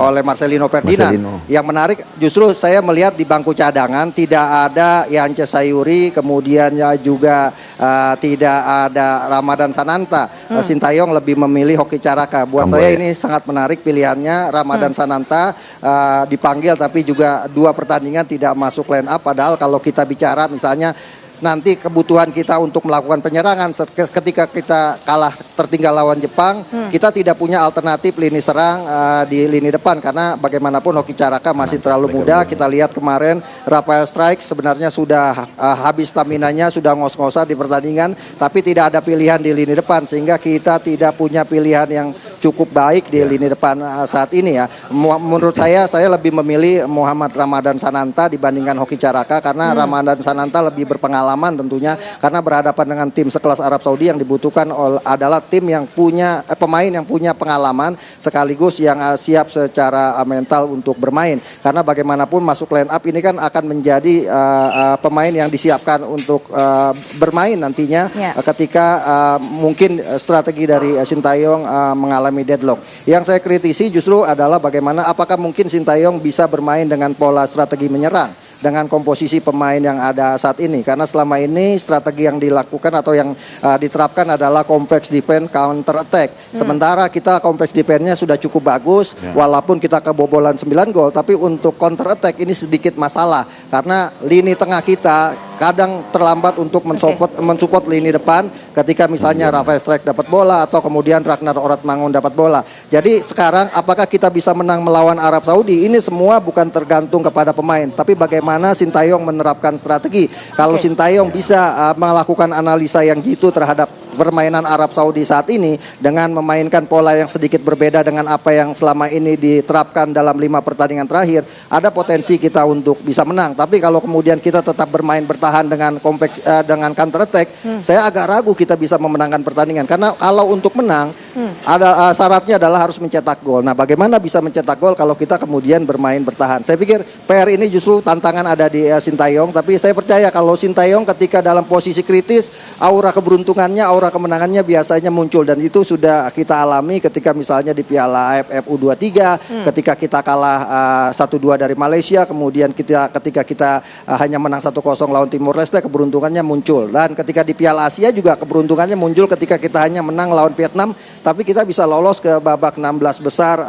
S8: oleh Marcelino Ferdinand. Yang menarik justru saya melihat di bangku cadangan tidak ada Yance Sayuri, kemudian juga tidak ada Ramadan Sananta. Sintayong lebih memilih Hoki Caraka. Buat saya ini sangat menarik pilihannya. Ramadan Sananta dipanggil tapi juga 2 pertandingan tidak masuk line up. Padahal kalau kita bicara misalnya nanti kebutuhan kita untuk melakukan penyerangan ketika kita kalah tertinggal lawan Jepang, kita tidak punya alternatif lini serang di lini depan karena bagaimanapun Hoki Caraka masih terlalu muda. Kita lihat kemarin Rafael Strike sebenarnya sudah habis staminanya, sudah ngos-ngosan di pertandingan, tapi tidak ada pilihan di lini depan sehingga kita tidak punya pilihan yang cukup baik di lini depan saat ini ya. Menurut saya lebih memilih Muhammad Ramadan Sananta dibandingkan Hoki Caraka karena Ramadan Sananta lebih berpengalaman tentunya karena berhadapan dengan tim sekelas Arab Saudi yang dibutuhkan adalah tim yang punya pemain yang punya pengalaman sekaligus yang siap secara mental untuk bermain karena bagaimanapun masuk line up ini kan akan menjadi pemain yang disiapkan untuk bermain nantinya ketika mungkin strategi dari Sintayong mengalami deadlock. Yang saya kritisi justru adalah bagaimana apakah mungkin Sintayong bisa bermain dengan pola strategi menyerang dengan komposisi pemain yang ada saat ini karena selama ini strategi yang dilakukan atau yang diterapkan adalah kompleks defense counter attack. Sementara kita kompleks defense-nya sudah cukup bagus walaupun kita kebobolan 9 gol tapi untuk counter attack ini sedikit masalah karena lini tengah kita kadang terlambat untuk mensupport lini depan ketika misalnya Rafael Strike dapat bola atau kemudian Ragnar Orat Mangun dapat bola. Jadi sekarang apakah kita bisa menang melawan Arab Saudi? Ini semua bukan tergantung kepada pemain, tapi bagaimana Sintayong menerapkan strategi. Kalau Sintayong bisa melakukan analisa yang jitu terhadap permainan Arab Saudi saat ini dengan memainkan pola yang sedikit berbeda dengan apa yang selama ini diterapkan dalam 5 pertandingan terakhir, ada potensi kita untuk bisa menang. Tapi kalau kemudian kita tetap bermain bertahan dengan dengan counter attack, saya agak ragu kita bisa memenangkan pertandingan karena kalau untuk menang ada syaratnya adalah harus mencetak gol. Nah, bagaimana bisa mencetak gol kalau kita kemudian bermain bertahan? Saya pikir PR ini justru tantangan ada di Sintayong, tapi saya percaya kalau Sintayong ketika dalam posisi kritis, aura keberuntungannya, aura kemenangannya biasanya muncul dan itu sudah kita alami ketika misalnya di Piala AFF U23 ketika kita kalah 1-2 dari Malaysia, kemudian ketika kita hanya menang 1-0 lawan Timor Leste, keberuntungannya muncul, dan ketika di Piala Asia juga keberuntungannya muncul ketika kita hanya menang lawan Vietnam tapi kita bisa lolos ke babak 16 besar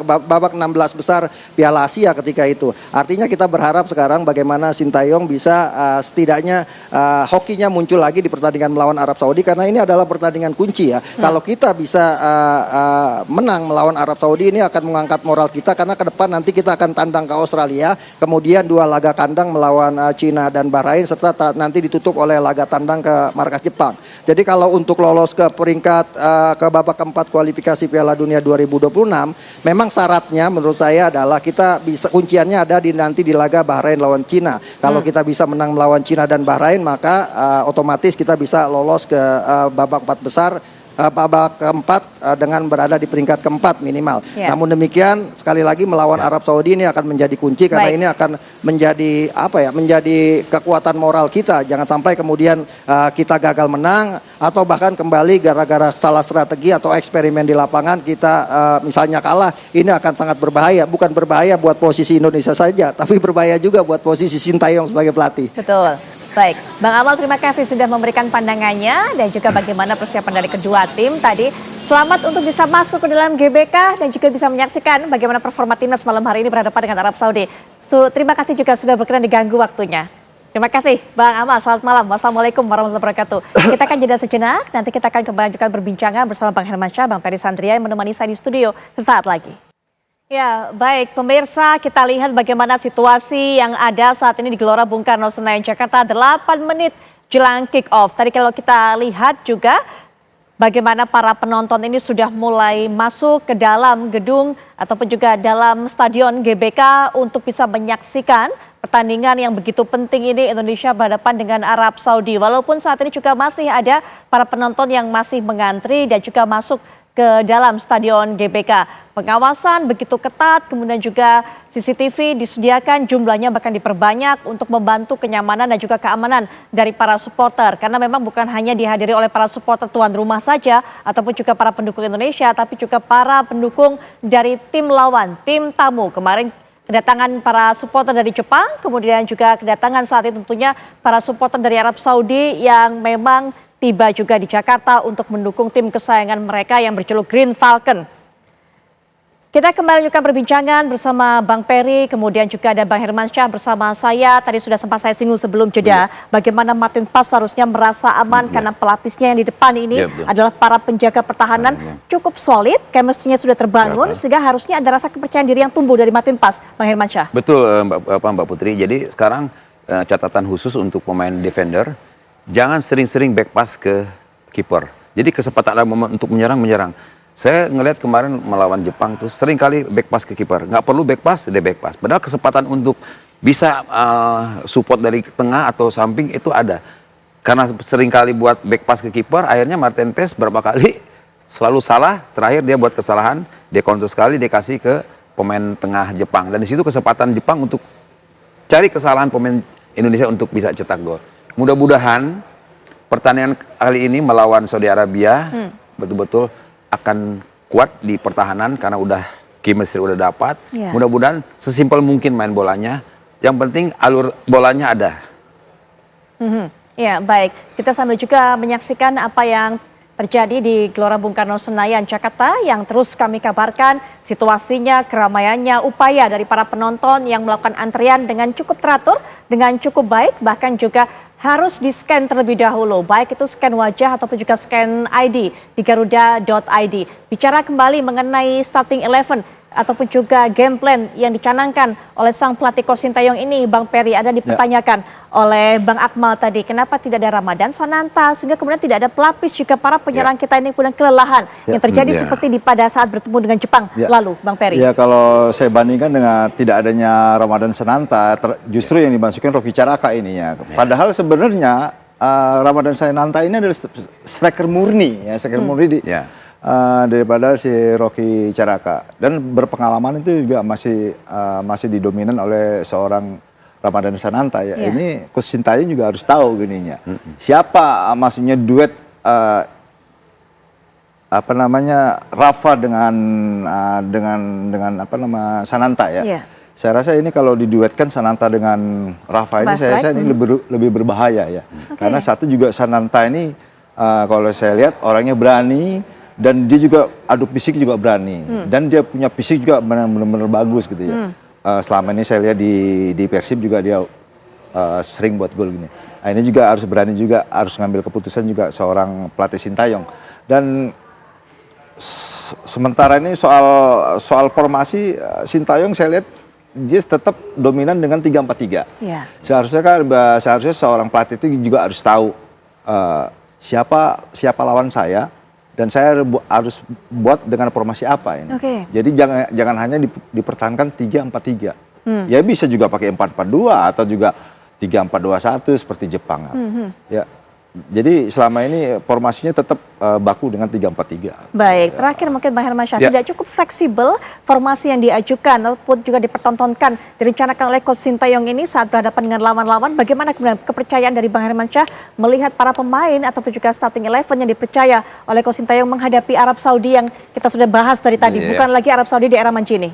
S8: babak 16 besar Piala Asia ketika itu. Artinya kita berharap sekarang bagaimana Sintayong bisa setidaknya hokinya muncul lagi di pertandingan melawan Arab Saudi karena ini adalah pertandingan kunci ya. Kalau kita bisa menang melawan Arab Saudi ini akan mengangkat moral kita karena ke depan nanti kita akan tandang ke Australia, kemudian 2 laga kandang melawan Cina dan Bahrain serta nanti ditutup oleh laga tandang ke markas Jepang. Jadi kalau untuk lolos ke peringkat ke babak keempat kualifikasi Piala Dunia 2026, memang syaratnya menurut saya adalah kita bisa, kunciannya ada nanti di laga Bahrain lawan Cina. Kalau kita bisa menang melawan Cina dan Bahrain, maka otomatis kita bisa lolos ke babak 4 besar. Babak keempat dengan berada di peringkat keempat minimal. Namun demikian sekali lagi melawan Arab Saudi ini akan menjadi kunci karena ini akan menjadi menjadi kekuatan moral kita. Jangan sampai kemudian kita gagal menang atau bahkan kembali gara-gara salah strategi atau eksperimen di lapangan kita misalnya kalah. Ini akan sangat berbahaya. Bukan berbahaya buat posisi Indonesia saja, tapi berbahaya juga buat posisi Sintayong sebagai pelatih.
S1: Betul. Baik, Bang Amal terima kasih sudah memberikan pandangannya dan juga bagaimana persiapan dari kedua tim tadi. Selamat untuk bisa masuk ke dalam GBK dan juga bisa menyaksikan bagaimana performa timnas malam hari ini berhadapan dengan Arab Saudi. Terima kasih juga sudah berkenan diganggu waktunya. Terima kasih Bang Amal, selamat malam. Wassalamualaikum warahmatullahi wabarakatuh. Kita akan jeda sejenak, nanti kita akan melanjutkan perbincangan bersama Bang Hermansyah, Bang Peri Sandria yang menemani saya di studio sesaat lagi. Ya, baik pemirsa, kita lihat bagaimana situasi yang ada saat ini di Gelora Bung Karno Senayan Jakarta 8 menit jelang kick off. Tadi kalau kita lihat juga bagaimana para penonton ini sudah mulai masuk ke dalam gedung ataupun juga dalam stadion GBK untuk bisa menyaksikan pertandingan yang begitu penting ini Indonesia berhadapan dengan Arab Saudi. Walaupun saat ini juga masih ada para penonton yang masih mengantri dan juga masuk ke dalam stadion GBK. Pengawasan begitu ketat, kemudian juga CCTV disediakan, jumlahnya bahkan diperbanyak untuk membantu kenyamanan dan juga keamanan dari para supporter. Karena memang bukan hanya dihadiri oleh para supporter tuan rumah saja, ataupun juga para pendukung Indonesia, tapi juga para pendukung dari tim lawan, tim tamu. Kemarin kedatangan para supporter dari Jepang, kemudian juga kedatangan saat ini tentunya para supporter dari Arab Saudi yang memang tiba juga di Jakarta untuk mendukung tim kesayangan mereka yang berjuluk Green Falcon. Kita kembali lanjutkan perbincangan bersama Bang Peri, kemudian juga ada Bang Hermansyah bersama saya. Tadi sudah sempat saya singgung sebelum jeda, bagaimana Martin Paes harusnya merasa aman karena pelapisnya yang di depan ini adalah para penjaga pertahanan cukup solid, chemistry-nya sudah terbangun, sehingga harusnya ada rasa kepercayaan diri yang tumbuh dari Martin Paes, Bang Hermansyah.
S7: Betul Mbak Putri, jadi sekarang catatan khusus untuk pemain defender, jangan sering-sering back pass ke kiper. Jadi kesempatan ada momen untuk menyerang. Saya ngelihat kemarin melawan Jepang itu sering kali back pass ke kiper. Nggak perlu back pass, dia back pass. Padahal kesempatan untuk bisa support dari tengah atau samping itu ada. Karena sering kali buat back pass ke kiper, akhirnya Martin Paes berapa kali selalu salah. Terakhir dia buat kesalahan, dia counter sekali, dia kasih ke pemain tengah Jepang. Dan di situ kesempatan Jepang untuk cari kesalahan pemain Indonesia untuk bisa cetak gol. Mudah-mudahan pertandingan kali ini melawan Saudi Arabia betul-betul akan kuat di pertahanan karena udah chemistry udah dapat. Mudah-mudahan sesimpel mungkin main bolanya. Yang penting alur bolanya ada.
S1: Ya, baik. Kita sambil juga menyaksikan apa yang terjadi di Gelora Bung Karno Senayan Jakarta yang terus kami kabarkan situasinya, keramaiannya, upaya dari para penonton yang melakukan antrian dengan cukup teratur, dengan cukup baik, bahkan juga harus di-scan terlebih dahulu, baik itu scan wajah ataupun juga scan ID di garuda.id. Bicara kembali mengenai starting 11 ataupun juga game plan yang dicanangkan oleh sang pelatih Coach Sintayong ini, Bang Peri, ada dipertanyakan oleh Bang Akmal tadi, kenapa tidak ada Ramadan Sananta, sehingga kemudian tidak ada pelapis juga para penyerang kita ini punya kelelahan yang terjadi seperti pada saat bertemu dengan Jepang lalu, Bang Peri.
S6: Ya, kalau saya bandingkan dengan tidak adanya Ramadan Sananta, justru yang dimasukin Rocky Caraka ini ya. Padahal sebenarnya Ramadan Sananta ini adalah striker murni, ya, striker murni daripada si Rocky Caraka, dan berpengalaman itu juga masih didominan oleh seorang Ramadan Sananta ya. Ini Coach Sintayong juga harus tahu gininya. Siapa maksudnya duet apa namanya Rafa dengan apa nama Sananta ya. Saya rasa ini kalau diduetkan Sananta dengan Rafa ini saya rasa ini lebih berbahaya ya. Karena satu juga Sananta ini kalau saya lihat orangnya berani. Dan dia juga adu fisik juga berani, dan dia punya fisik juga benar-benar bagus gitu ya. Selama ini saya lihat di Persib juga dia sering buat gol gini. Nah, ini juga harus berani juga, harus ngambil keputusan juga seorang pelatih Sintayong. Dan sementara ini soal formasi Sintayong saya lihat dia tetap dominan dengan 3-4-3. Seharusnya seorang pelatih itu juga harus tahu siapa lawan saya. dan saya harus buat dengan formasi apa ini.
S1: Oke.
S6: Jadi jangan hanya dipertahankan 3-4-3. Ya bisa juga pakai 4-4-2 atau juga 3-4-2-1 seperti Jepang. Ya. Jadi selama ini formasinya tetap baku dengan 3-4-3.
S1: Baik, terakhir mungkin Bang Hermansyah,
S7: Ya.
S1: tidak cukup fleksibel formasi yang diajukan ataupun juga dipertontonkan, direncanakan oleh Coach Sintayong ini saat berhadapan dengan lawan-lawan. Bagaimana kemudian kepercayaan dari Bang Hermansyah melihat para pemain ataupun juga starting 11 yang dipercaya oleh Coach Sintayong menghadapi Arab Saudi yang kita sudah bahas dari tadi,
S7: Iya.
S1: bukan lagi Arab Saudi di era Mancini.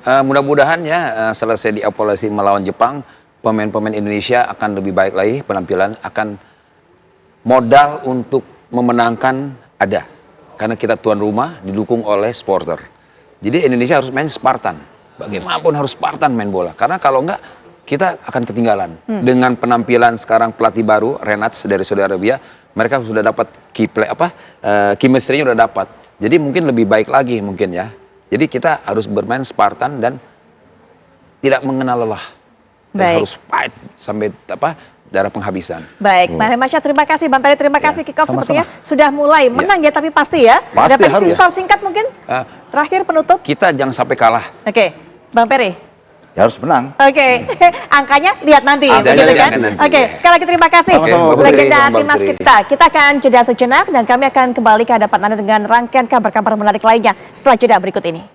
S7: Mudah-mudahan ya selesai dievaluasi melawan Jepang, pemain-pemain Indonesia akan lebih baik lagi penampilan, akan modal untuk memenangkan ada. Karena kita tuan rumah didukung oleh supporter. Jadi Indonesia harus main Spartan. Bagaimanapun harus Spartan main bola. Karena kalau enggak kita akan ketinggalan. Dengan penampilan sekarang pelatih baru Renats dari Saudi Arabia, mereka sudah dapat chemistry-nya sudah dapat. Jadi mungkin lebih baik lagi mungkin ya. Jadi kita harus bermain Spartan dan tidak mengenal lelah. Dan
S1: Baik.
S7: harus fight sampai darah penghabisan.
S1: Baik, Bang Hermansyah terima kasih, Bang Peri terima kasih. Kick off
S6: sama-sama.
S1: sepertinya sudah mulai menang ya, tapi pasti ya.
S6: Pasti,
S1: Ada prediksi
S6: harus.
S1: skor singkat mungkin? Terakhir penutup.
S7: Kita jangan sampai kalah.
S1: Oke, Bang Peri.
S6: Ya harus menang.
S1: Oke, angkanya lihat nanti,
S7: Angkanya
S1: begitu
S7: lihat
S1: kan?
S7: nanti,
S1: Oke,
S7: ya.
S1: sekali lagi terima kasih,
S6: Sama-sama, Bang
S1: legenda
S7: Peri.
S1: timnas
S7: Bang Peri.
S1: kita. Kita akan jeda sejenak dan kami akan kembali ke hadapan Anda dengan rangkaian kabar-kabar menarik lainnya setelah jeda berikut ini.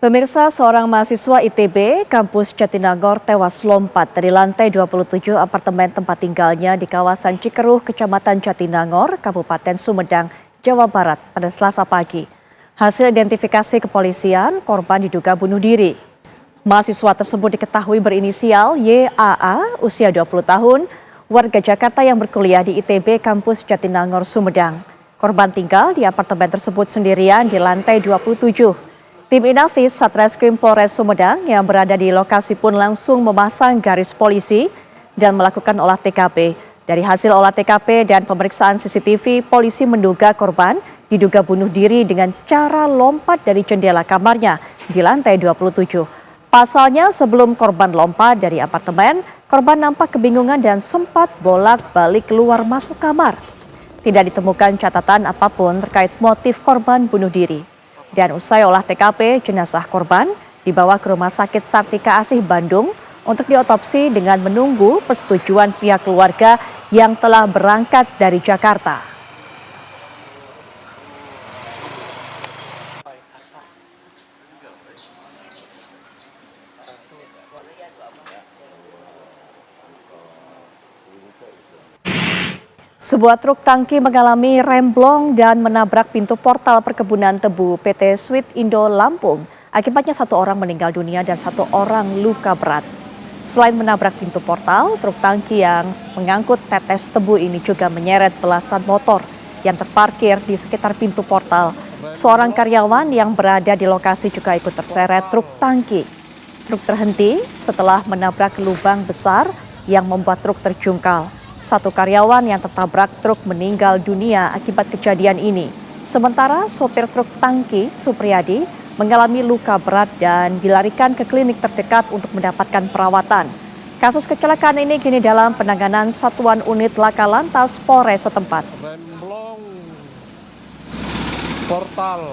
S1: Pemirsa, seorang mahasiswa ITB kampus Jatinangor tewas lompat dari lantai 27 apartemen tempat tinggalnya di kawasan Cikeruh, Kecamatan Jatinangor, Kabupaten Sumedang, Jawa Barat pada Selasa pagi. Hasil identifikasi kepolisian, korban diduga bunuh diri. Mahasiswa tersebut diketahui berinisial YAA, usia 20 tahun, warga Jakarta yang berkuliah di ITB kampus Jatinangor, Sumedang. Korban tinggal di apartemen tersebut sendirian di lantai 27. Tim Inafis Satreskrim Polres Sumedang yang berada di lokasi pun langsung memasang garis polisi dan melakukan olah TKP. Dari hasil olah TKP dan pemeriksaan CCTV, polisi menduga korban diduga bunuh diri dengan cara lompat dari jendela kamarnya di lantai 27. Pasalnya sebelum korban lompat dari apartemen, korban nampak kebingungan dan sempat bolak-balik keluar masuk kamar. Tidak ditemukan catatan apapun terkait motif korban bunuh diri. Dan usai olah TKP, jenazah korban dibawa ke Rumah Sakit Sartika Asih Bandung untuk diotopsi dengan menunggu persetujuan pihak keluarga yang telah berangkat dari Jakarta. Sebuah truk tangki mengalami remblong dan menabrak pintu portal perkebunan tebu PT Sweet Indo Lampung. Akibatnya 1 orang meninggal dunia dan 1 orang luka berat. Selain menabrak pintu portal, truk tangki yang mengangkut tetes tebu ini juga menyeret belasan motor yang terparkir di sekitar pintu portal. Seorang karyawan yang berada di lokasi juga ikut terseret truk tangki. Truk terhenti setelah menabrak lubang besar yang membuat truk terjungkal. 1 karyawan yang tertabrak truk meninggal dunia akibat kejadian ini. Sementara sopir truk tangki, Supriyadi, mengalami luka berat dan dilarikan ke klinik terdekat untuk mendapatkan perawatan. Kasus kecelakaan ini kini dalam penanganan Satuan Unit Laka Lantas Polres setempat.
S9: Remblong portal.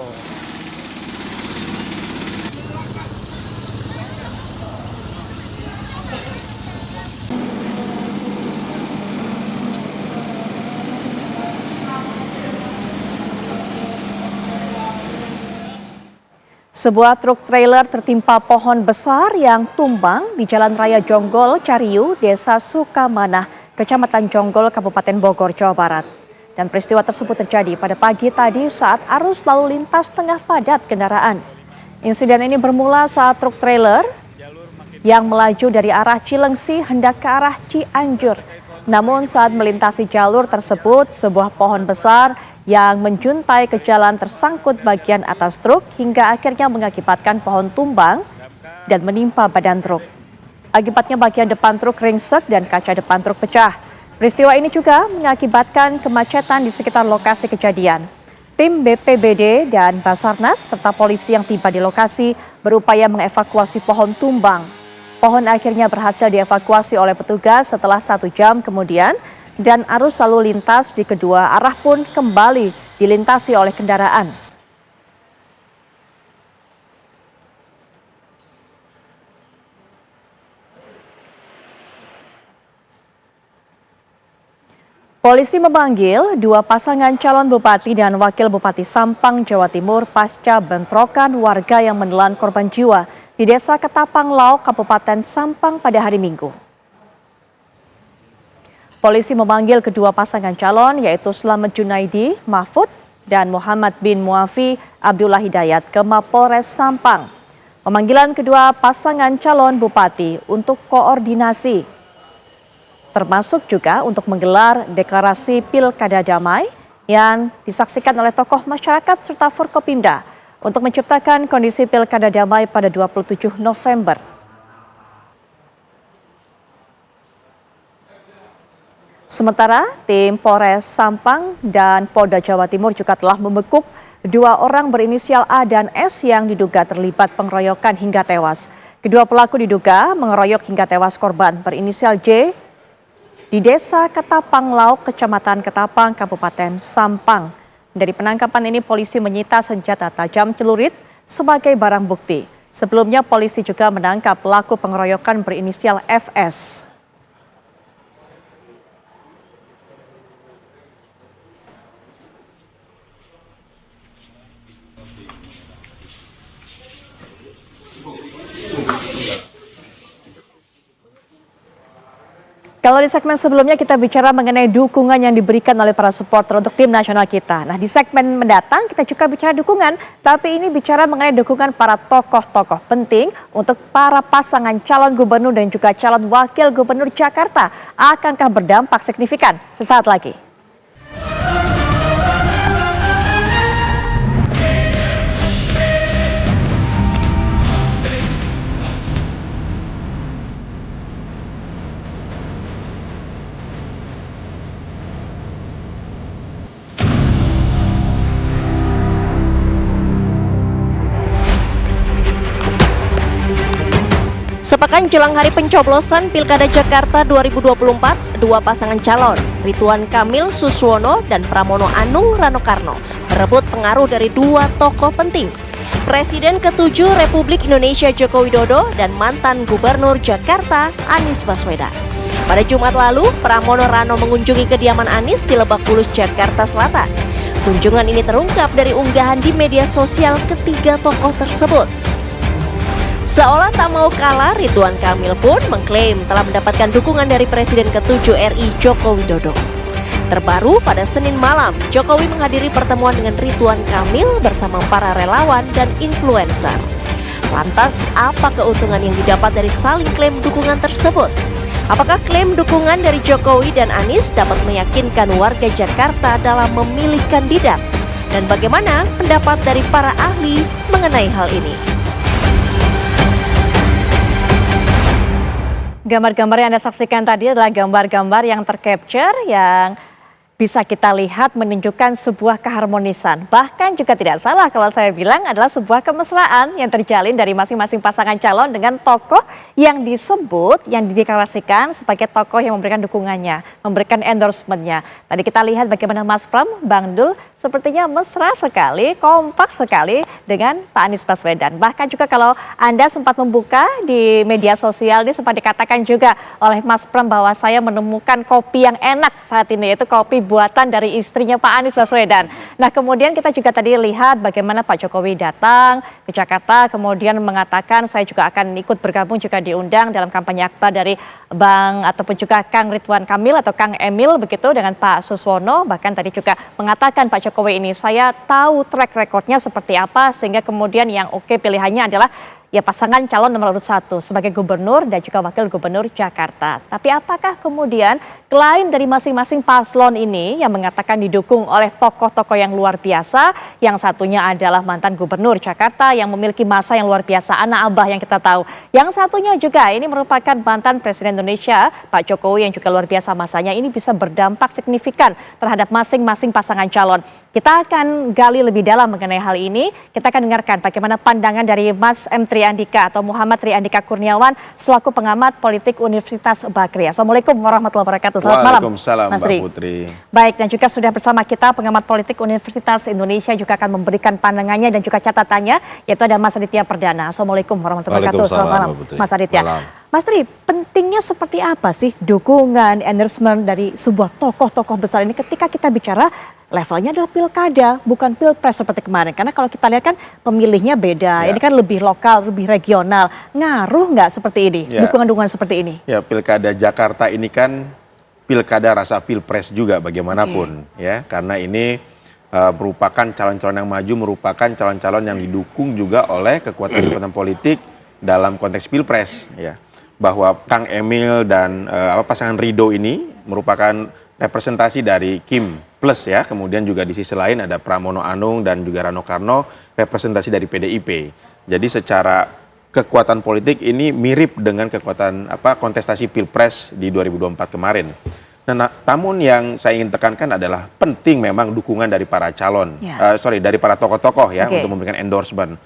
S1: Sebuah truk trailer tertimpa pohon besar yang tumbang di Jalan Raya Jonggol, Cariu, Desa Sukamanah, Kecamatan Jonggol, Kabupaten Bogor, Jawa Barat. Dan peristiwa tersebut terjadi pada pagi tadi saat arus lalu lintas tengah padat kendaraan. Insiden ini bermula saat truk trailer yang melaju dari arah Cilengsi hendak ke arah Cianjur. Namun saat melintasi jalur tersebut, sebuah pohon besar yang menjuntai ke jalan tersangkut bagian atas truk hingga akhirnya mengakibatkan pohon tumbang dan menimpa badan truk. Akibatnya bagian depan truk ringsek dan kaca depan truk pecah. Peristiwa ini juga mengakibatkan kemacetan di sekitar lokasi kejadian. Tim BPBD dan Basarnas serta polisi yang tiba di lokasi berupaya mengevakuasi pohon tumbang. Pohon akhirnya berhasil dievakuasi oleh petugas setelah 1 jam kemudian dan arus lalu lintas di kedua arah pun kembali dilintasi oleh kendaraan. Polisi memanggil dua pasangan calon bupati dan wakil bupati Sampang, Jawa Timur pasca bentrokan warga yang menelan korban jiwa di Desa Ketapang Lauk, Kabupaten Sampang pada hari Minggu. Polisi memanggil kedua pasangan calon yaitu Slamet Junaidi Mahfud dan Muhammad bin Muafi Abdullah Hidayat ke Mapolres Sampang. Pemanggilan kedua pasangan calon bupati untuk koordinasi termasuk juga untuk menggelar deklarasi Pilkada Damai yang disaksikan oleh tokoh masyarakat serta Forkopimda untuk menciptakan kondisi Pilkada Damai pada 27 November. Sementara tim Polres Sampang dan Polda Jawa Timur juga telah membekuk dua orang berinisial A dan S yang diduga terlibat pengeroyokan hingga tewas. Kedua pelaku diduga mengeroyok hingga tewas korban berinisial J di Desa Ketapang Lauk, Kecamatan Ketapang, Kabupaten Sampang. Dari penangkapan ini polisi menyita senjata tajam celurit sebagai barang bukti. Sebelumnya polisi juga menangkap pelaku pengeroyokan berinisial FS. Kalau di segmen sebelumnya kita bicara mengenai dukungan yang diberikan oleh para supporter untuk tim nasional kita. Nah, di segmen mendatang kita juga bicara dukungan, tapi ini bicara mengenai dukungan para tokoh-tokoh penting untuk para pasangan calon gubernur dan juga calon wakil gubernur Jakarta. Akankah berdampak signifikan? Sesaat lagi.
S9: Sepekan jelang hari pencoblosan Pilkada Jakarta 2024, dua pasangan calon, Ridwan Kamil Suswono dan Pramono Anung Rano Karno, berebut pengaruh dari dua tokoh penting, Presiden ke-7 Republik Indonesia Joko Widodo dan mantan Gubernur Jakarta Anies Baswedan. Pada Jumat lalu, Pramono Rano mengunjungi kediaman Anies di Lebak Bulus, Jakarta Selatan. Kunjungan ini terungkap dari unggahan di media sosial ketiga tokoh tersebut. Seolah tak mau kalah, Ridwan Kamil pun mengklaim telah mendapatkan dukungan dari Presiden ke-7 RI Joko Widodo. Terbaru pada Senin malam, Jokowi menghadiri pertemuan dengan Ridwan Kamil bersama para relawan dan influencer. Lantas, apa keuntungan yang didapat dari saling klaim dukungan tersebut? Apakah klaim dukungan dari Jokowi dan Anies dapat meyakinkan warga Jakarta dalam memilih kandidat? Dan bagaimana pendapat dari para ahli mengenai hal ini?
S1: Gambar-gambar yang Anda saksikan tadi adalah gambar-gambar yang tercapture yang bisa kita lihat menunjukkan sebuah keharmonisan. Bahkan juga tidak salah kalau saya bilang adalah sebuah kemesraan yang terjalin dari masing-masing pasangan calon dengan tokoh yang disebut, yang dideklarasikan sebagai tokoh yang memberikan dukungannya, memberikan endorsementnya. Tadi kita lihat bagaimana Mas Pram, Bang Dul, sepertinya mesra sekali, kompak sekali dengan Pak Anies Baswedan. Bahkan juga kalau Anda sempat membuka di media sosial, ini sempat dikatakan juga oleh Mas Pram bahwa saya menemukan kopi yang enak saat ini, yaitu kopi buatan dari istrinya Pak Anies Baswedan. Nah, kemudian kita juga tadi lihat bagaimana Pak Jokowi datang ke Jakarta, kemudian mengatakan saya juga akan ikut bergabung, juga diundang dalam kampanye akbar dari Bang ataupun juga Kang Ridwan Kamil atau Kang Emil begitu dengan Pak Suswono. Bahkan tadi juga mengatakan Pak Jokowi ini, saya tahu track recordnya seperti apa, sehingga kemudian yang oke pilihannya adalah ya pasangan calon nomor urut 1 sebagai gubernur dan juga wakil gubernur Jakarta. Tapi apakah kemudian klaim dari masing-masing paslon ini yang mengatakan didukung oleh tokoh-tokoh yang luar biasa, yang satunya adalah mantan gubernur Jakarta yang memiliki masa yang luar biasa, anak abah yang kita tahu. Yang satunya juga ini merupakan mantan Presiden Indonesia, Pak Jokowi yang juga luar biasa masanya, ini bisa berdampak signifikan terhadap masing-masing pasangan calon. Kita akan gali lebih dalam mengenai hal ini, kita akan dengarkan bagaimana pandangan dari Mas M. Triandika atau Muhammad Triandika Kurniawan selaku pengamat politik Universitas Bagri. Assalamualaikum warahmatullahi wabarakatuh. Selamat malam.
S10: Waalaikumsalam,
S1: Mas
S10: Mbak
S1: Ri.
S10: Putri.
S1: Baik, dan juga sudah bersama kita pengamat politik Universitas Indonesia juga akan memberikan pandangannya dan juga catatannya, yaitu ada Mas Aditya Perdana. Assalamualaikum warahmatullahi wabarakatuh. Selamat malam, Mas Aditya.
S10: Malam.
S1: Mas Tri, pentingnya seperti apa sih dukungan, endorsement dari sebuah tokoh-tokoh besar ini ketika kita bicara levelnya adalah pilkada, bukan pilpres seperti kemarin. Karena kalau kita lihat kan pemilihnya beda,
S10: Ya.
S1: ini kan lebih lokal, lebih regional. Ngaruh nggak seperti ini,
S10: Ya.
S1: dukungan-dukungan seperti ini?
S10: Ya, pilkada Jakarta ini kan pilkada rasa pilpres juga bagaimanapun, ya, karena ini merupakan calon-calon yang maju, merupakan calon-calon yang didukung juga oleh kekuatan-kekuatan politik dalam konteks pilpres, ya. Bahwa Kang Emil dan pasangan Ridho ini merupakan representasi dari Kim Plus, ya. Kemudian juga di sisi lain ada Pramono Anung dan juga Rano Karno representasi dari PDIP. Jadi secara kekuatan politik ini mirip dengan kekuatan kontestasi pilpres di 2024 kemarin. Nah, namun yang saya ingin tekankan adalah penting memang dukungan dari para calon, dari para tokoh-tokoh ya, untuk memberikan endorsement.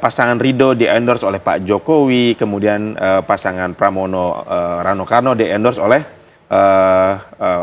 S10: Pasangan Ridho di-endorse oleh Pak Jokowi, kemudian pasangan Pramono Rano Karno di-endorse oleh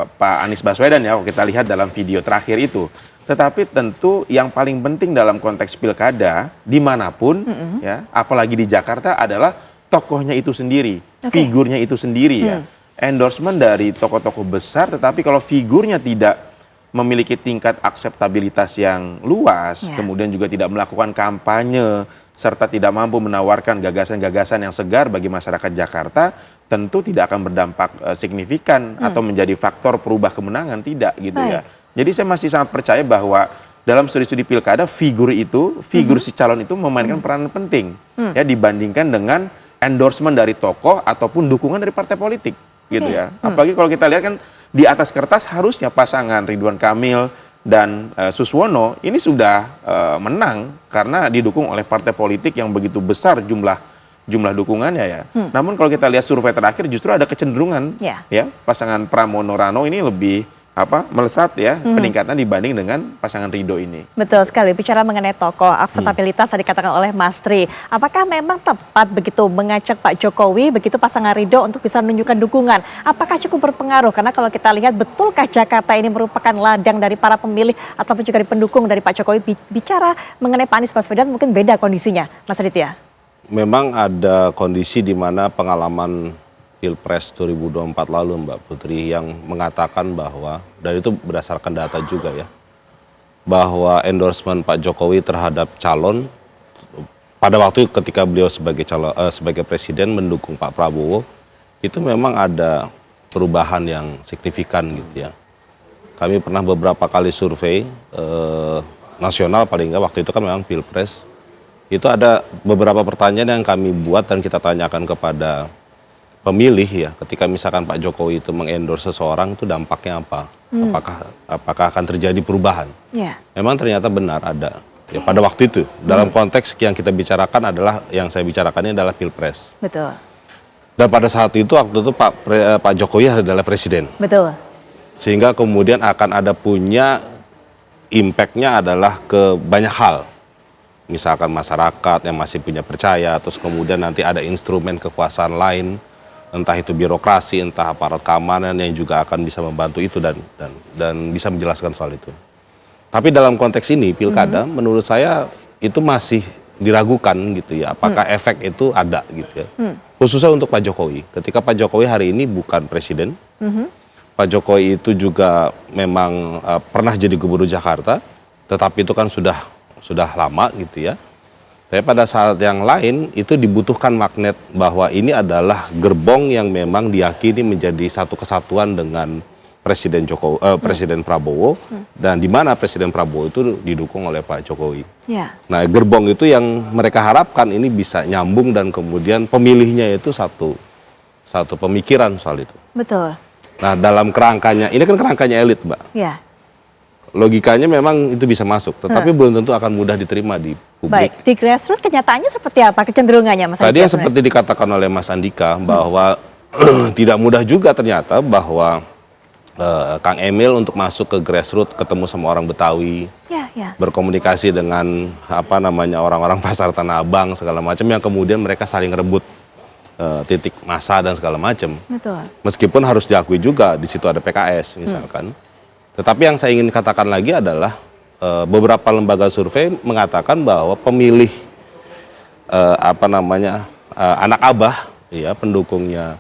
S10: Pak Anies Baswedan ya, kalau kita lihat dalam video terakhir itu. Tetapi tentu yang paling penting dalam konteks pilkada dimanapun, ya, apalagi di Jakarta adalah tokohnya itu sendiri, figurnya itu sendiri ya. Endorsement dari tokoh-tokoh besar, tetapi kalau figurnya tidak memiliki tingkat akseptabilitas yang luas, kemudian juga tidak melakukan kampanye, serta tidak mampu menawarkan gagasan-gagasan yang segar bagi masyarakat Jakarta, tentu tidak akan berdampak signifikan atau menjadi faktor perubah kemenangan, tidak gitu ya. Jadi saya masih sangat percaya bahwa dalam studi-studi pilkada, figur si calon itu memainkan peranan penting ya, dibandingkan dengan endorsement dari tokoh ataupun dukungan dari partai politik gitu ya. Apalagi kalau kita lihat kan di atas kertas harusnya pasangan Ridwan Kamil dan Suswono ini sudah menang karena didukung oleh partai politik yang begitu besar jumlah dukungannya ya. Namun kalau kita lihat survei terakhir justru ada kecenderungan ya pasangan Pramono Rano ini lebih melesat ya peningkatan dibanding dengan pasangan Ridho ini.
S1: Betul sekali, bicara mengenai tokoh, akseptabilitas tadi dikatakan oleh Mas Tri. Apakah memang tepat begitu mengajak Pak Jokowi, begitu pasangan Ridho untuk bisa menunjukkan dukungan? Apakah cukup berpengaruh? Karena kalau kita lihat, betulkah Jakarta ini merupakan ladang dari para pemilih ataupun juga dari pendukung dari Pak Jokowi? Bicara mengenai Pak Anies Baswedan mungkin beda kondisinya, Mas Aditya.
S11: Memang ada kondisi di mana pengalaman Pilpres 2024 lalu Mbak Putri yang mengatakan bahwa, dan itu berdasarkan data juga ya, bahwa endorsement Pak Jokowi terhadap calon pada waktu ketika beliau sebagai presiden mendukung Pak Prabowo itu memang ada perubahan yang signifikan gitu ya. Kami pernah beberapa kali survei nasional, paling nggak waktu itu kan memang Pilpres, itu ada beberapa pertanyaan yang kami buat dan kita tanyakan kepada pemilih ya, ketika misalkan Pak Jokowi itu mengendorse seseorang itu dampaknya apa? Apakah akan terjadi perubahan? Memang ternyata benar ada. Ya, pada waktu itu dalam konteks yang kita bicarakan adalah, yang saya bicarakannya adalah Pilpres.
S1: Betul.
S11: Dan pada saat itu waktu itu Pak Jokowi adalah presiden.
S1: Betul.
S11: Sehingga kemudian akan ada punya impact-nya adalah ke banyak hal. Misalkan masyarakat yang masih punya percaya, terus kemudian nanti ada instrumen kekuasaan lain, entah itu birokrasi, entah aparat keamanan yang juga akan bisa membantu itu dan bisa menjelaskan soal itu. Tapi dalam konteks ini pilkada, menurut saya itu masih diragukan gitu ya, apakah efek itu ada gitu ya. Khususnya untuk Pak Jokowi. Ketika Pak Jokowi hari ini bukan presiden, Pak Jokowi itu juga memang pernah jadi gubernur Jakarta, tetapi itu kan sudah lama gitu ya. Tapi pada saat yang lain itu dibutuhkan magnet bahwa ini adalah gerbong yang memang diyakini menjadi satu kesatuan dengan Presiden Prabowo, dan di mana Presiden Prabowo itu didukung oleh Pak Jokowi. Nah, gerbong itu yang mereka harapkan ini bisa nyambung dan kemudian pemilihnya itu satu pemikiran soal itu.
S1: Betul.
S11: Nah, dalam kerangkanya, ini kan kerangkanya elit, Mbak. Logikanya memang itu bisa masuk, tetapi belum tentu akan mudah diterima di publik.
S1: Baik, di grassroots kenyataannya seperti apa kecenderungannya, Mas?
S11: Tadi yang seperti dikatakan oleh Mas Andika bahwa tidak mudah juga ternyata bahwa Kang Emil untuk masuk ke grassroots, ketemu sama orang Betawi, berkomunikasi dengan orang-orang pasar Tanah Abang segala macam yang kemudian mereka saling rebut titik massa dan segala macam. Meskipun harus diakui juga di situ ada PKS misalkan. Tetapi yang saya ingin katakan lagi adalah beberapa lembaga survei mengatakan bahwa pemilih anak Abah, ya pendukungnya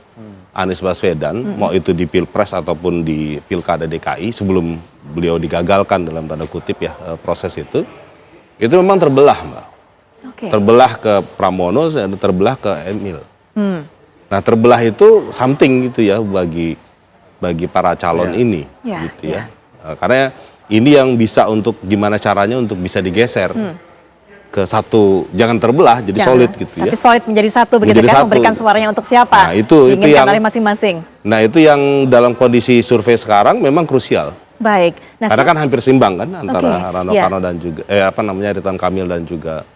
S11: Anies Baswedan, mau itu di Pilpres ataupun di Pilkada DKI sebelum beliau digagalkan dalam tanda kutip ya proses itu memang terbelah, Mbak. Terbelah ke Pramono dan terbelah ke Emil. Nah terbelah itu something gitu ya bagi para calon ini, gitu ya. Karena ini yang bisa untuk gimana caranya untuk bisa digeser ke satu, jangan terbelah jadi solid gitu ya.
S1: Tapi solid menjadi satu begitu
S11: menjadi
S1: kan,
S11: satu.
S1: memberikan suaranya untuk siapa?
S11: Nah, itu yang
S1: oleh masing-masing.
S11: Nah, itu yang dalam kondisi survei sekarang memang krusial.
S1: Baik. Nah,
S11: karena kan hampir seimbang kan antara Rano Karno dan juga Ridwan Kamil dan juga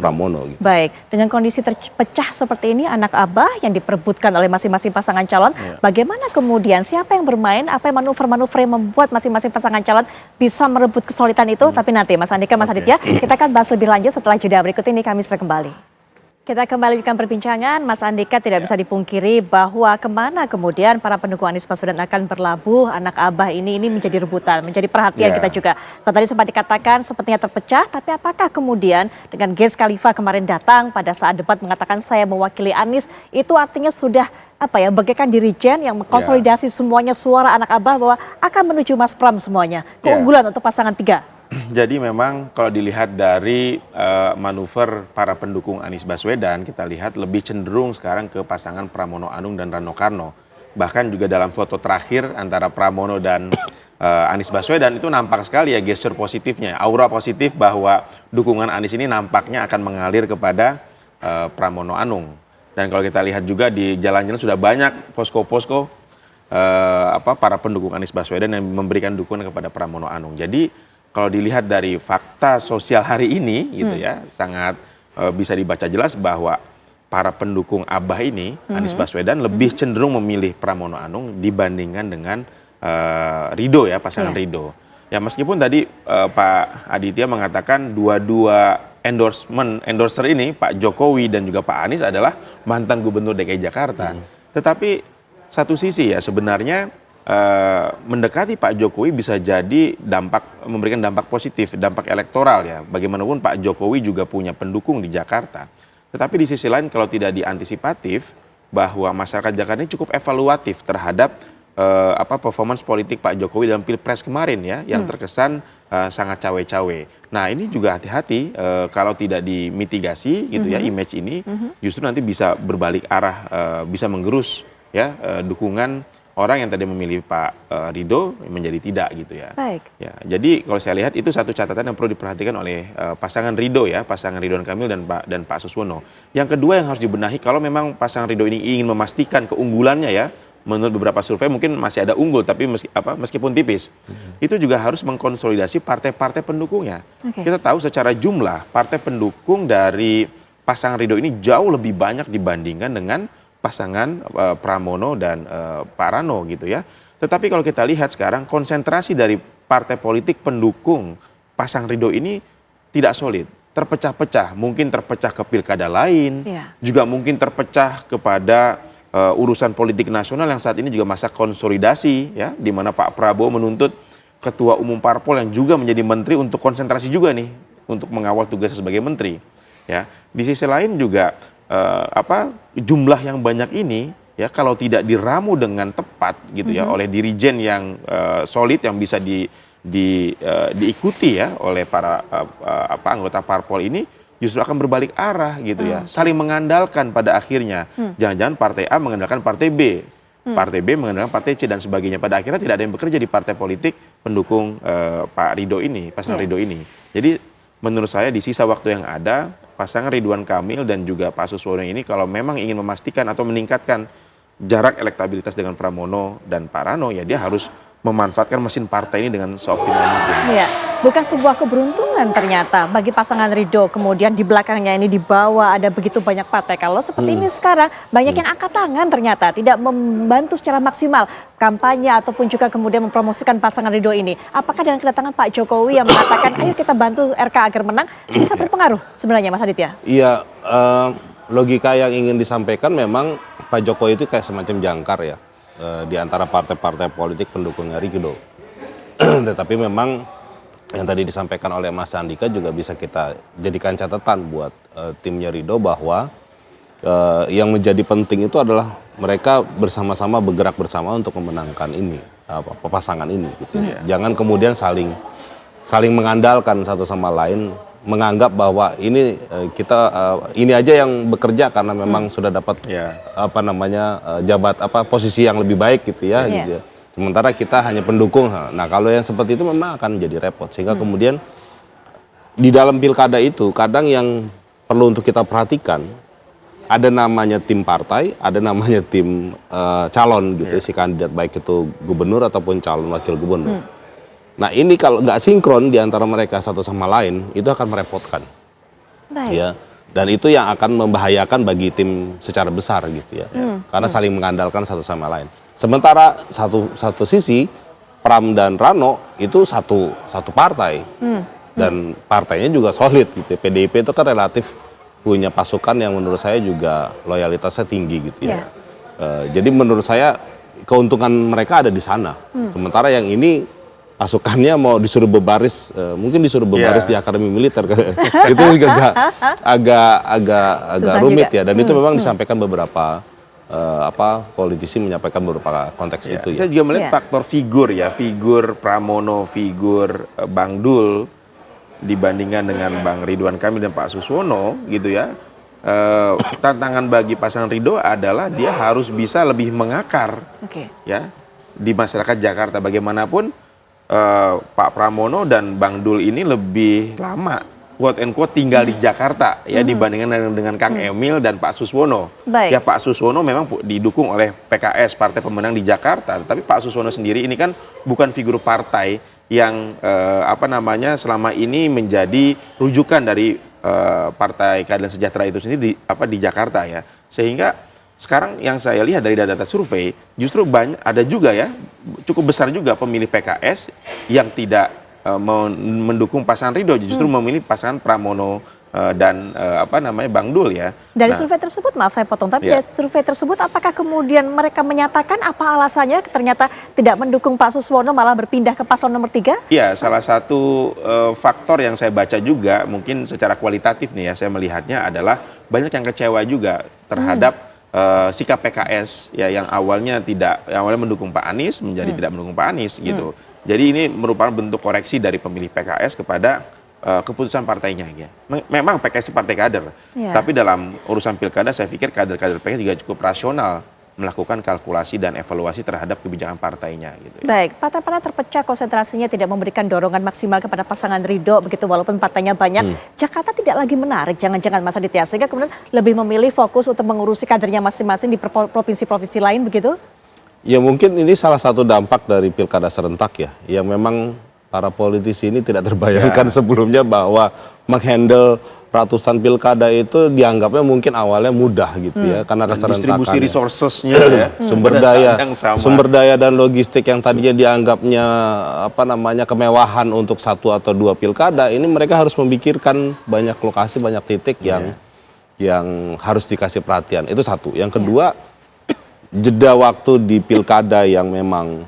S11: Pramono gitu.
S1: Baik, dengan kondisi terpecah seperti ini anak Abah yang diperebutkan oleh masing-masing pasangan calon, bagaimana kemudian siapa yang bermain, apa yang manuver-manuver yang membuat masing-masing pasangan calon bisa merebut kesolidan itu? Tapi nanti Mas Andika, Mas Aditya, kita akan bahas lebih lanjut setelah jeda berikut ini. Kami sudah kembali. Kita kembali dengan perbincangan. Mas Andika, tidak bisa dipungkiri bahwa kemana kemudian para pendukung Anies Baswedan akan berlabuh, anak Abah ini menjadi rebutan, menjadi perhatian kita juga. Kalau tadi sempat dikatakan sepertinya terpecah, tapi apakah kemudian dengan Gez Khalifa kemarin datang pada saat debat mengatakan saya mewakili Anies, itu artinya sudah bagaikan dirijen yang mengkonsolidasi semuanya suara anak Abah bahwa akan menuju Mas Pram semuanya. Keunggulan untuk pasangan 3.
S10: Jadi memang kalau dilihat dari manuver para pendukung Anies Baswedan, kita lihat lebih cenderung sekarang ke pasangan Pramono Anung dan Rano Karno. Bahkan juga dalam foto terakhir antara Pramono dan Anies Baswedan itu nampak sekali ya gesture positifnya, aura positif bahwa dukungan Anies ini nampaknya akan mengalir kepada Pramono Anung. Dan kalau kita lihat juga di jalan-jalan sudah banyak posko-posko para pendukung Anies Baswedan yang memberikan dukungan kepada Pramono Anung. Jadi kalau dilihat dari fakta sosial hari ini gitu ya, sangat bisa dibaca jelas bahwa para pendukung Abah ini, Anies Baswedan lebih cenderung memilih Pramono Anung dibandingkan dengan Ridho ya, pasangan Ridho. Ya meskipun tadi Pak Aditya mengatakan dua endorser ini, Pak Jokowi dan juga Pak Anies adalah mantan Gubernur DKI Jakarta. Tetapi satu sisi ya sebenarnya mendekati Pak Jokowi bisa jadi memberikan dampak positif, dampak elektoral ya. Bagaimanapun Pak Jokowi juga punya pendukung di Jakarta. Tetapi di sisi lain kalau tidak diantisipatif bahwa masyarakat Jakarta ini cukup evaluatif terhadap performance politik Pak Jokowi dalam Pilpres kemarin ya, yang terkesan sangat cawe-cawe. Nah ini juga hati-hati kalau tidak dimitigasi gitu ya, image ini justru nanti bisa berbalik arah, bisa menggerus ya dukungan orang yang tadi memilih Pak Ridho menjadi tidak gitu ya.
S1: Baik.
S10: Ya, jadi kalau saya lihat itu satu catatan yang perlu diperhatikan oleh pasangan Ridho ya, pasangan Ridwan Kamil dan Pak Suswono. Yang kedua yang harus dibenahi kalau memang pasangan Ridho ini ingin memastikan keunggulannya ya, menurut beberapa survei mungkin masih ada unggul tapi meskipun tipis. Itu juga harus mengkonsolidasi partai-partai pendukungnya. Kita tahu secara jumlah partai pendukung dari pasangan Ridho ini jauh lebih banyak dibandingkan dengan pasangan Pramono dan Pak Rano gitu ya. Tetapi kalau kita lihat sekarang konsentrasi dari partai politik pendukung pasangan Ridho ini tidak solid, terpecah-pecah, mungkin terpecah ke pilkada lain, juga mungkin terpecah kepada urusan politik nasional yang saat ini juga masa konsolidasi ya, di mana Pak Prabowo menuntut ketua umum parpol yang juga menjadi menteri untuk konsentrasi juga nih untuk mengawal tugasnya sebagai menteri ya. Di sisi lain juga jumlah yang banyak ini ya kalau tidak diramu dengan tepat gitu ya oleh dirijen yang solid yang bisa diikuti ya oleh para anggota parpol ini justru akan berbalik arah gitu ya, saling mengandalkan pada akhirnya. Jangan-jangan partai A mengandalkan partai B, partai B mengandalkan partai C dan sebagainya. Pada akhirnya tidak ada yang bekerja di partai politik pendukung Pak Ridho ini, pasangan Ridho ini. Jadi menurut saya di sisa waktu yang ada, pasangan Ridwan Kamil dan juga Pak Suswono ini kalau memang ingin memastikan atau meningkatkan jarak elektabilitas dengan Pramono dan Pak Rano, ya dia harus memanfaatkan mesin partai ini dengan seoptimal mungkin.
S1: Iya, bukan sebuah keberuntungan ternyata bagi pasangan Ridho. Kemudian di belakangnya ini dibawa ada begitu banyak partai. Kalau seperti ini sekarang banyak yang angkat tangan ternyata tidak membantu secara maksimal kampanye ataupun juga kemudian mempromosikan pasangan Ridho ini. Apakah dengan kedatangan Pak Jokowi yang mengatakan ayo kita bantu RK agar menang bisa berpengaruh sebenarnya Mas Aditya?
S11: Iya, logika yang ingin disampaikan memang Pak Jokowi itu kayak semacam jangkar ya di antara partai-partai politik pendukungnya Ridho. Tetapi memang yang tadi disampaikan oleh Mas Andika juga bisa kita jadikan catatan buat timnya Ridho bahwa yang menjadi penting itu adalah mereka bersama-sama bergerak bersama untuk memenangkan ini pasangan ini gitu. Jangan kemudian saling mengandalkan satu sama lain, menganggap bahwa ini ini aja yang bekerja karena memang sudah dapat posisi yang lebih baik gitu ya. Gitu ya. Sementara kita hanya pendukung. Nah kalau yang seperti itu memang akan jadi repot sehingga kemudian di dalam pilkada itu kadang yang perlu untuk kita perhatikan ada namanya tim partai, ada namanya tim calon gitu si kandidat baik itu gubernur ataupun calon wakil gubernur. Nah ini kalau nggak sinkron di antara mereka satu sama lain, itu akan merepotkan.
S1: Baik.
S11: Ya, dan itu yang akan membahayakan bagi tim secara besar gitu ya. Karena saling mengandalkan satu sama lain. Sementara satu sisi, Pram dan Rano itu satu partai. Dan partainya juga solid gitu. PDIP itu kan relatif punya pasukan yang menurut saya juga loyalitasnya tinggi gitu ya. Jadi menurut saya keuntungan mereka ada di sana. Sementara yang ini pasukannya mau disuruh berbaris, mungkin disuruh berbaris di akademi militer, itu juga agak rumit juga. Ya. Dan itu memang disampaikan beberapa politisi menyampaikan beberapa konteks itu.
S10: Saya juga melihat faktor figur Pramono, figur Bang Dul dibandingkan dengan Bang Ridwan Kamil dan Pak Suswono, gitu ya. Tantangan bagi pasangan Ridho adalah dia harus bisa lebih mengakar, ya, di masyarakat Jakarta. Bagaimanapun Pak Pramono dan Bang Dul ini lebih lama quote and quote tinggal di Jakarta ya dibandingkan dengan Kang Emil dan Pak Suswono. Ya Pak Suswono memang didukung oleh PKS partai pemenang di Jakarta, tapi Pak Suswono sendiri ini kan bukan figur partai yang selama ini menjadi rujukan dari Partai Keadilan Sejahtera itu sendiri di Jakarta ya. Sehingga sekarang yang saya lihat dari data survei justru ada juga ya cukup besar juga pemilih PKS yang tidak mendukung pasangan Ridho, justru memilih pasangan Pramono dan Bang Dul ya.
S1: Dari survei tersebut, maaf saya potong, tapi dari survei tersebut apakah kemudian mereka menyatakan apa alasannya ternyata tidak mendukung Pak Suswono malah berpindah ke paslon nomor 3?
S10: Iya, salah satu faktor yang saya baca juga mungkin secara kualitatif nih ya saya melihatnya adalah banyak yang kecewa juga terhadap sikap PKS ya yang awalnya mendukung Pak Anies menjadi tidak mendukung Pak Anies gitu. Jadi ini merupakan bentuk koreksi dari pemilih PKS kepada keputusan partainya ya. Memang PKS partai kader, tapi dalam urusan pilkada saya pikir kader-kader PKS juga cukup rasional melakukan kalkulasi dan evaluasi terhadap kebijakan partainya gitu.
S1: Baik, partai-partai terpecah konsentrasinya tidak memberikan dorongan maksimal kepada pasangan Ridho begitu walaupun partainya banyak. Jakarta tidak lagi menarik, jangan-jangan Mas Aditya, sehingga kemudian lebih memilih fokus untuk mengurusi kadernya masing-masing di provinsi-provinsi lain begitu?
S11: Ya mungkin ini salah satu dampak dari pilkada serentak ya, yang memang para politisi ini tidak terbayangkan sebelumnya bahwa menghandle ratusan pilkada itu dianggapnya mungkin awalnya mudah gitu ya karena keserentakan
S10: distribusi resourcesnya ya
S11: sumber daya dan logistik yang tadinya dianggapnya kemewahan untuk satu atau dua pilkada ini mereka harus memikirkan banyak lokasi banyak titik yang harus dikasih perhatian. Itu satu. Yang kedua, jeda waktu di pilkada yang memang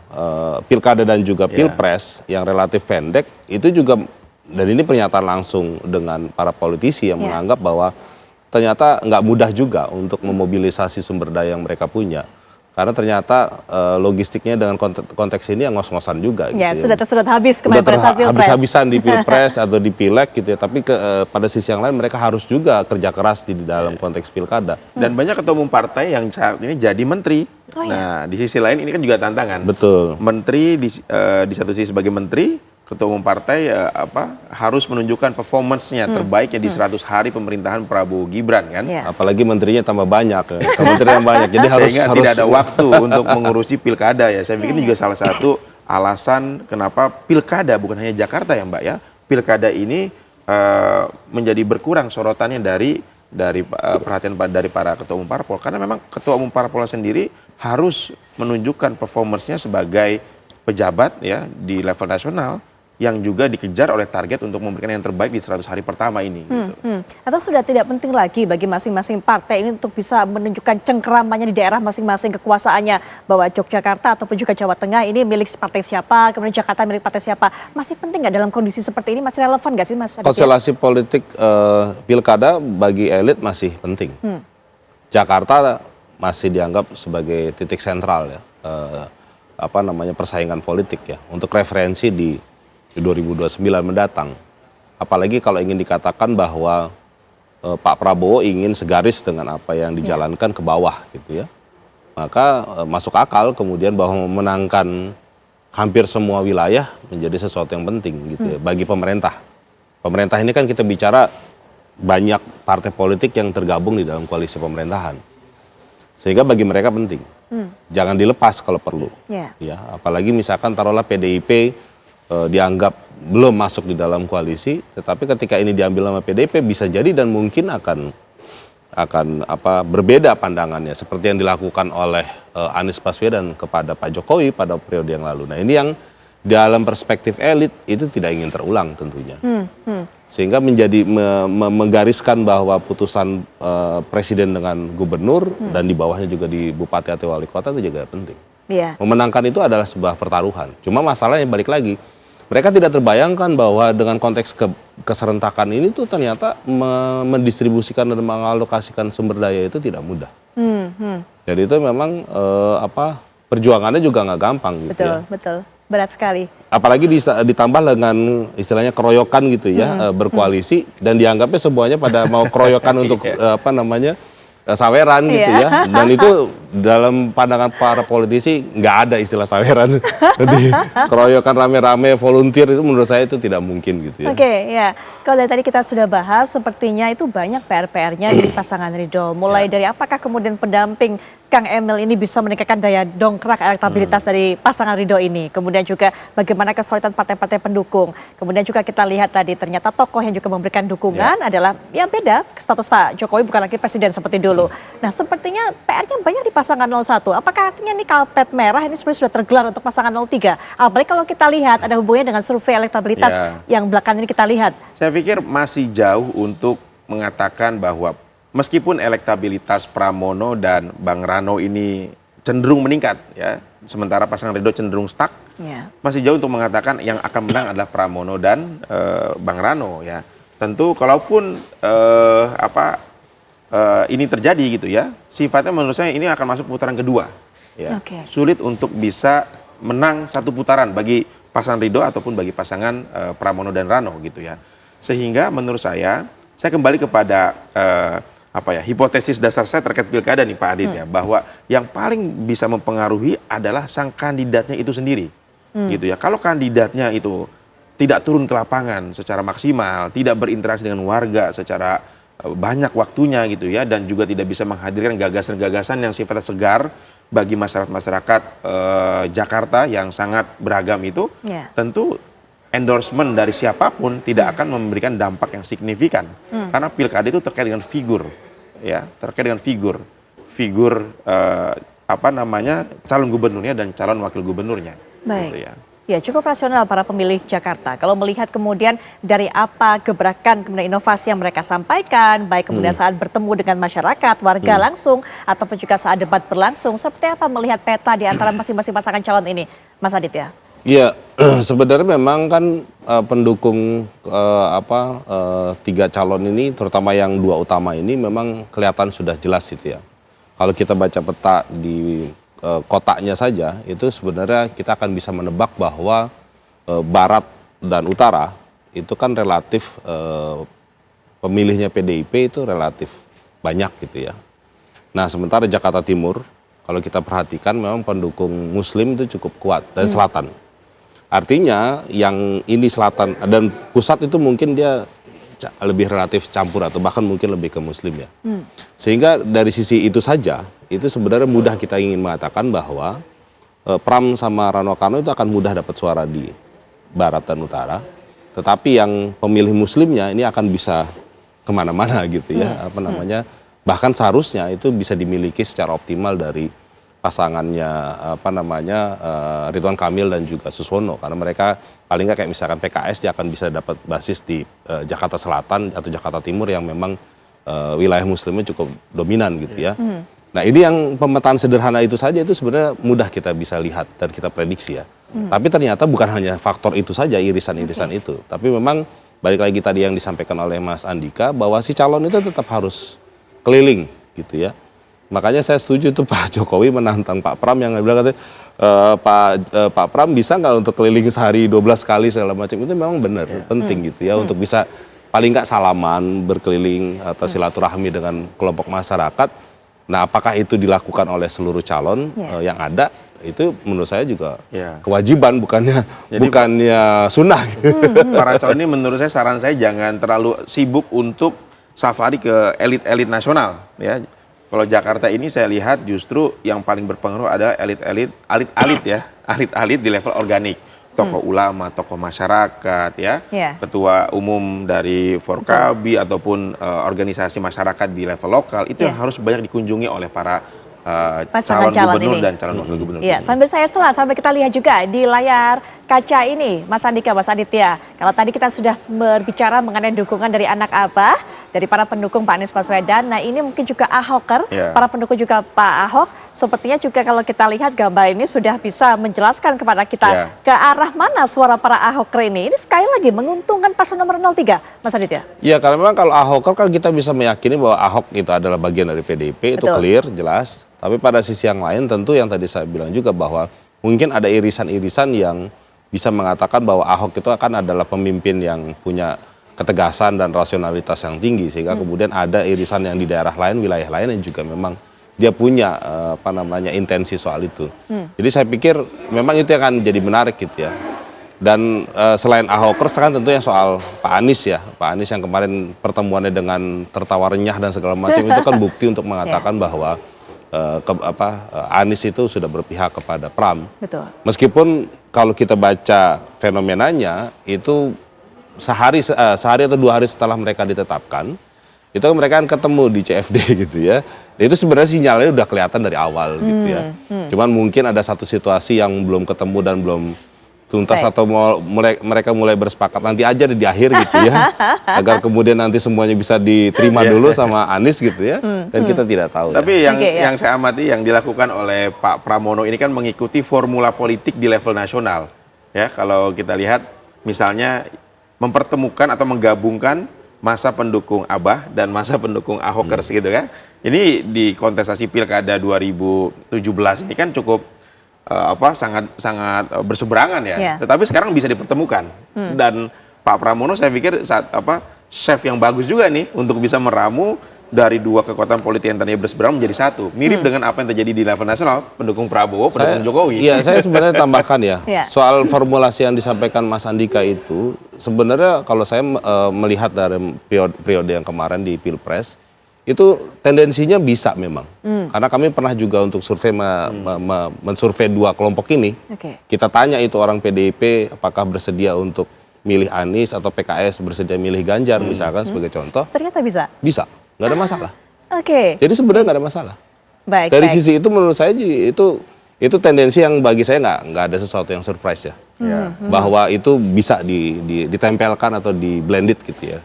S11: pilkada dan juga pilpres yang relatif pendek itu juga. Dan ini pernyataan langsung dengan para politisi yang menganggap bahwa ternyata nggak mudah juga untuk memobilisasi sumber daya yang mereka punya. Karena ternyata logistiknya dengan konteks ini yang ngos-ngosan juga.
S1: Ya,
S11: gitu
S1: sudah habis kemarin pada saat pilpres.
S11: Habis-habisan di pilpres atau di pileg gitu ya. Tapi pada sisi yang lain mereka harus juga kerja keras di dalam konteks pilkada.
S10: Dan banyak ketua umum partai yang saat ini jadi menteri. Nah, di sisi lain ini kan juga tantangan.
S11: Betul.
S10: Menteri di satu sisi sebagai menteri, ketua umum partai harus menunjukkan performance-nya terbaiknya di 100 hari pemerintahan Prabowo Gibran kan.
S11: Apalagi menterinya tambah banyak menteri yang banyak. Jadi
S10: sehingga tidak ada waktu untuk mengurusi pilkada ya. Saya pikir ini juga salah satu alasan kenapa pilkada, bukan hanya Jakarta ya Mbak ya, pilkada ini menjadi berkurang sorotannya dari perhatian dari para ketua umum parpol, karena memang ketua umum parpol sendiri harus menunjukkan performersnya sebagai pejabat ya di level nasional yang juga dikejar oleh target untuk memberikan yang terbaik di 100 hari pertama ini. Gitu.
S1: Atau sudah tidak penting lagi bagi masing-masing partai ini untuk bisa menunjukkan cengkeramannya di daerah masing-masing, kekuasaannya, bahwa Yogyakarta ataupun juga Jawa Tengah ini milik partai siapa, kemudian Jakarta milik partai siapa. Masih penting nggak dalam kondisi seperti ini? Masih relevan nggak sih Mas Aditya?
S11: Konstelasi politik pilkada bagi elit masih penting. Jakarta masih dianggap sebagai titik sentral ya, persaingan politik ya, untuk referensi di 2029 mendatang. Apalagi kalau ingin dikatakan bahwa Pak Prabowo ingin segaris dengan apa yang dijalankan ke bawah gitu ya. Maka masuk akal kemudian bahwa memenangkan hampir semua wilayah menjadi sesuatu yang penting gitu ya bagi pemerintah. Pemerintah ini kan kita bicara banyak partai politik yang tergabung di dalam koalisi pemerintahan. Sehingga bagi mereka penting. Jangan dilepas kalau perlu. Ya, apalagi misalkan taruhlah PDIP dianggap belum masuk di dalam koalisi, tetapi ketika ini diambil sama PDIP bisa jadi dan mungkin akan berbeda pandangannya seperti yang dilakukan oleh Anies Baswedan kepada Pak Jokowi pada periode yang lalu. Nah, ini yang dalam perspektif elit itu tidak ingin terulang tentunya. Sehingga menjadi menggariskan bahwa putusan presiden dengan gubernur dan di bawahnya juga di bupati atau wali kota itu juga penting. Memenangkan itu adalah sebuah pertaruhan. Cuma masalahnya balik lagi, mereka tidak terbayangkan bahwa dengan konteks keserentakan ini tuh ternyata mendistribusikan dan mengalokasikan sumber daya itu tidak mudah. Jadi itu memang perjuangannya juga nggak gampang gitu.
S1: Betul. Berat sekali.
S11: Apalagi ditambah dengan istilahnya keroyokan gitu ya, berkoalisi dan dianggapnya semuanya pada mau keroyokan untuk saweran gitu ya. Dan itu dalam pandangan para politisi nggak ada istilah saweran. Jadi keroyokan rame-rame volunteer itu menurut saya itu tidak mungkin gitu ya.
S1: Ya. Kalau dari tadi kita sudah bahas, sepertinya itu banyak PR-PR-nya di pasangan Ridho. Mulai dari apakah kemudian pendamping Kang Emil ini bisa meningkatkan daya dongkrak elektabilitas dari pasangan Ridho ini. Kemudian juga bagaimana kesulitan partai-partai pendukung. Kemudian juga kita lihat tadi ternyata tokoh yang juga memberikan dukungan adalah ya beda. Status Pak Jokowi bukan lagi presiden seperti dulu. Nah, sepertinya PR-nya banyak di pasangan 01. Apakah artinya ini karpet merah ini sebenarnya sudah tergelar untuk pasangan 03? Apalagi kalau kita lihat ada hubungannya dengan survei elektabilitas yang belakangan ini kita lihat.
S10: Saya pikir masih jauh untuk mengatakan bahwa meskipun elektabilitas Pramono dan Bang Rano ini cenderung meningkat ya, sementara pasangan Ridho cenderung stuck, masih jauh untuk mengatakan yang akan menang adalah Pramono dan Bang Rano ya. Tentu kalaupun ini terjadi gitu ya, sifatnya menurut saya ini akan masuk putaran kedua. Ya. Sulit untuk bisa menang satu putaran bagi pasangan Ridho ataupun bagi pasangan Pramono dan Rano gitu ya. Sehingga menurut saya kembali kepada hipotesis dasar saya terkait pilkada nih Pak Adit ya, bahwa yang paling bisa mempengaruhi adalah sang kandidatnya itu sendiri. Gitu ya. Kalau kandidatnya itu tidak turun ke lapangan secara maksimal, tidak berinteraksi dengan warga secara banyak waktunya gitu ya, dan juga tidak bisa menghadirkan gagasan-gagasan yang sifatnya segar bagi masyarakat Jakarta yang sangat beragam itu, tentu endorsement dari siapapun tidak akan memberikan dampak yang signifikan. Karena pilkada itu terkait dengan figur, ya, terkait dengan figur calon gubernurnya dan calon wakil gubernurnya.
S1: Baik.
S10: Gitu ya.
S1: Ya, cukup rasional para pemilih Jakarta. Kalau melihat kemudian dari apa gebrakan kemudian inovasi yang mereka sampaikan, baik kemudian saat bertemu dengan masyarakat, warga langsung, ataupun juga saat debat berlangsung, seperti apa melihat peta di antara masing-masing pasangan calon ini, Mas Adit ya?
S11: Iya, sebenarnya memang kan pendukung tiga calon ini, terutama yang dua utama ini memang kelihatan sudah jelas gitu ya. Kalau kita baca peta di kotaknya saja, itu sebenarnya kita akan bisa menebak bahwa Barat dan Utara itu kan relatif pemilihnya PDIP itu relatif banyak gitu ya. Nah, sementara Jakarta Timur, kalau kita perhatikan memang pendukung Muslim itu cukup kuat, dan Selatan. Artinya yang ini Selatan dan Pusat itu mungkin dia lebih relatif campur atau bahkan mungkin lebih ke Muslim ya. Sehingga dari sisi itu saja, itu sebenarnya mudah kita ingin mengatakan bahwa Pram sama Rano Karno itu akan mudah dapat suara di barat dan utara, tetapi yang pemilih muslimnya ini akan bisa kemana-mana gitu ya, bahkan seharusnya itu bisa dimiliki secara optimal dari pasangannya Ridwan Kamil dan juga Suswono, karena mereka paling nggak kayak misalkan PKS dia akan bisa dapat basis di Jakarta Selatan atau Jakarta Timur yang memang wilayah muslimnya cukup dominan gitu ya. Nah ini yang pemetaan sederhana itu saja itu sebenarnya mudah kita bisa lihat dan kita prediksi ya. Tapi ternyata bukan hanya faktor itu saja, irisan-irisan itu. Tapi memang balik lagi tadi yang disampaikan oleh Mas Andika bahwa si calon itu tetap harus keliling gitu ya. Makanya saya setuju itu Pak Jokowi menantang Pak Pram yang bilang katanya Pak Pram bisa nggak untuk keliling sehari 12 kali segala macam, itu memang benar penting gitu ya untuk bisa paling nggak salaman berkeliling atau silaturahmi dengan kelompok masyarakat. Nah, apakah itu dilakukan oleh seluruh calon yang ada? Itu menurut saya juga kewajiban, bukannya sunnah.
S10: Para calon ini menurut saya, saran saya jangan terlalu sibuk untuk safari ke elit-elit nasional. Ya, kalau Jakarta ini saya lihat justru yang paling berpengaruh ada elit-elit di level organik. Tokoh ulama, tokoh masyarakat, ketua umum dari Forkabi ataupun organisasi masyarakat di level lokal, itu yang harus banyak dikunjungi oleh para calon gubernur dan calon wakil gubernur.
S1: Iya, sambil saya sambil kita lihat juga di layar kaca ini, Mas Andika, Mas Aditya. Kalau tadi kita sudah berbicara mengenai dukungan dari anak Abah, dari para pendukung Pak Anies Baswedan. Nah ini mungkin juga Ahoker, para pendukung juga Pak Ahok. Sepertinya juga kalau kita lihat gambar ini sudah bisa menjelaskan kepada kita ke arah mana suara para Ahoker ini. Ini sekali lagi menguntungkan paslon nomor 03, Mas Aditya.
S11: Iya, karena memang kalau Ahoker kan kita bisa meyakini bahwa Ahok itu adalah bagian dari PDIP, itu clear, jelas. Tapi pada sisi yang lain tentu yang tadi saya bilang juga bahwa mungkin ada irisan-irisan yang bisa mengatakan bahwa Ahok itu akan adalah pemimpin yang punya ketegasan dan rasionalitas yang tinggi, sehingga kemudian ada irisan yang di daerah lain, wilayah lain yang juga memang dia punya intensi soal itu. Jadi saya pikir memang itu akan jadi menarik gitu ya. Dan selain Ahokers kan tentunya soal Pak Anies ya, Pak Anies yang kemarin pertemuannya dengan tertawa renyah dan segala macam itu kan bukti untuk mengatakan bahwa Anies itu sudah berpihak kepada Pram.
S1: Betul.
S11: Meskipun kalau kita baca fenomenanya itu sehari atau 2 hari setelah mereka ditetapkan, itu mereka kan ketemu di CFD gitu ya. Itu sebenarnya sinyalnya udah kelihatan dari awal gitu ya. Cuman mungkin ada satu situasi yang belum ketemu dan belum tuntas atau mereka mulai bersepakat nanti aja di akhir gitu ya, agar kemudian nanti semuanya bisa diterima dulu sama Anies gitu ya, dan kita tidak tahu.
S10: Tapi yang saya amati yang dilakukan oleh Pak Pramono ini kan mengikuti formula politik di level nasional ya. Kalau kita lihat misalnya mempertemukan atau menggabungkan masa pendukung Abah dan masa pendukung Ahokers gitu kan. Ini di kontestasi Pilkada 2017 ini kan cukup sangat berseberangan ya. Tetapi sekarang bisa dipertemukan. Dan Pak Pramono saya pikir chef yang bagus juga nih untuk bisa meramu dari 2 kekuatan politik yang tadinya berseberangan menjadi satu. Mirip dengan apa yang terjadi di level nasional, pendukung Prabowo, pendukung Jokowi.
S11: Iya, saya sebenarnya tambahkan ya. Soal formulasi yang disampaikan Mas Andika itu, sebenarnya kalau saya melihat dari periode yang kemarin di Pilpres, itu tendensinya bisa memang. Karena kami pernah juga untuk survei mensurvei 2 kelompok ini. Kita tanya itu orang PDIP apakah bersedia untuk milih Anies atau PKS bersedia milih Ganjar misalkan sebagai contoh.
S1: Ternyata bisa.
S11: Bisa, nggak ada masalah. Jadi sebenarnya nggak ada masalah. Dari sisi itu menurut saya itu tendensi yang bagi saya nggak ada sesuatu yang surprise ya. Bahwa itu bisa ditempelkan atau di blended gitu ya.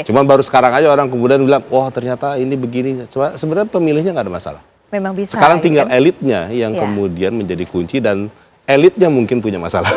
S11: Cuman baru sekarang aja orang kemudian bilang, wah ternyata ini begini. Sebenarnya pemilihnya nggak ada masalah.
S1: Memang bisa.
S11: Sekarang tinggal elitnya yang kemudian menjadi kunci dan elitnya mungkin punya masalah.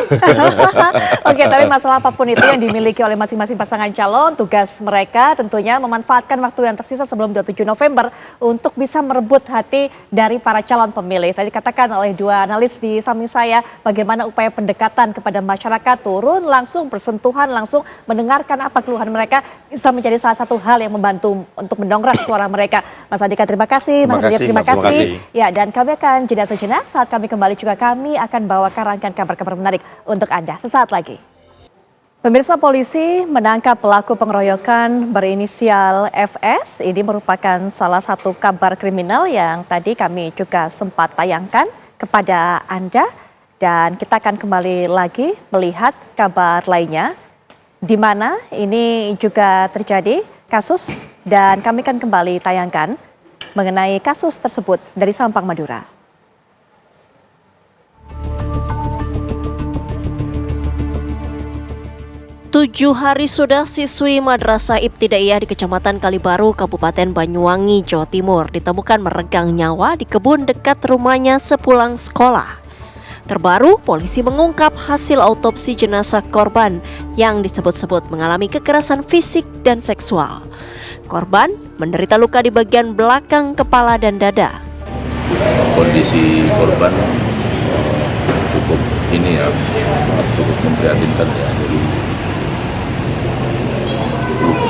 S1: Tapi masalah apapun itu yang dimiliki oleh masing-masing pasangan calon, tugas mereka tentunya memanfaatkan waktu yang tersisa sebelum 27 November untuk bisa merebut hati dari para calon pemilih. Tadi katakan oleh 2 analis di samping saya, bagaimana upaya pendekatan kepada masyarakat, turun langsung, bersentuhan langsung, mendengarkan apa keluhan mereka, bisa menjadi salah satu hal yang membantu untuk mendongkrak suara mereka. Mas Andika terima kasih, Mas Aditya terima kasih. Ya, dan kami akan jeda sejenak, saat kami kembali juga kami akan bawa rangkaian kabar-kabar menarik untuk Anda sesaat lagi. Pemirsa, polisi menangkap pelaku pengeroyokan berinisial FS. Ini merupakan salah satu kabar kriminal yang tadi kami juga sempat tayangkan kepada Anda. Dan kita akan kembali lagi melihat kabar lainnya, di mana ini juga terjadi kasus, dan kami akan kembali tayangkan mengenai kasus tersebut dari Sampang, Madura.
S9: Tujuh hari sudah siswi Madrasah Ibtidaiyah di Kecamatan Kalibaru, Kabupaten Banyuwangi, Jawa Timur ditemukan meregang nyawa di kebun dekat rumahnya sepulang sekolah. Terbaru, polisi mengungkap hasil autopsi jenazah korban yang disebut-sebut mengalami kekerasan fisik dan seksual. Korban menderita luka di bagian belakang kepala dan dada.
S12: Kondisi korban cukup cukup memprihatinkan ya. Jadi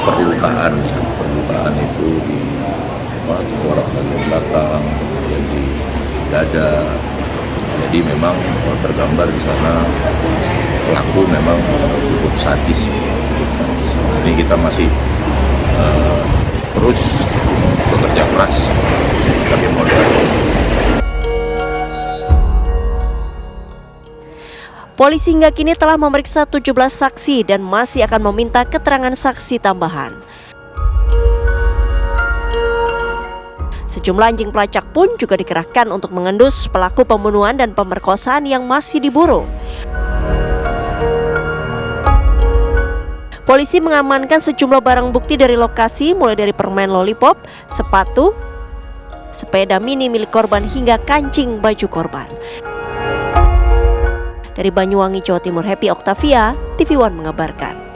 S12: perlukaan itu di tengkorak bagian belakang, kemudian di dada. Jadi memang tergambar di sana pelaku memang cukup sadis. Jadi kita masih terus bekerja keras sebagai modal.
S9: Polisi hingga kini telah memeriksa 17 saksi dan masih akan meminta keterangan saksi tambahan. Sejumlah anjing pelacak pun juga dikerahkan untuk mengendus pelaku pembunuhan dan pemerkosaan yang masih diburu. Polisi mengamankan sejumlah barang bukti dari lokasi, mulai dari permen lollipop, sepatu, sepeda mini milik korban hingga kancing baju korban. Dari Banyuwangi, Jawa Timur, Happy Octavia, TV One mengabarkan.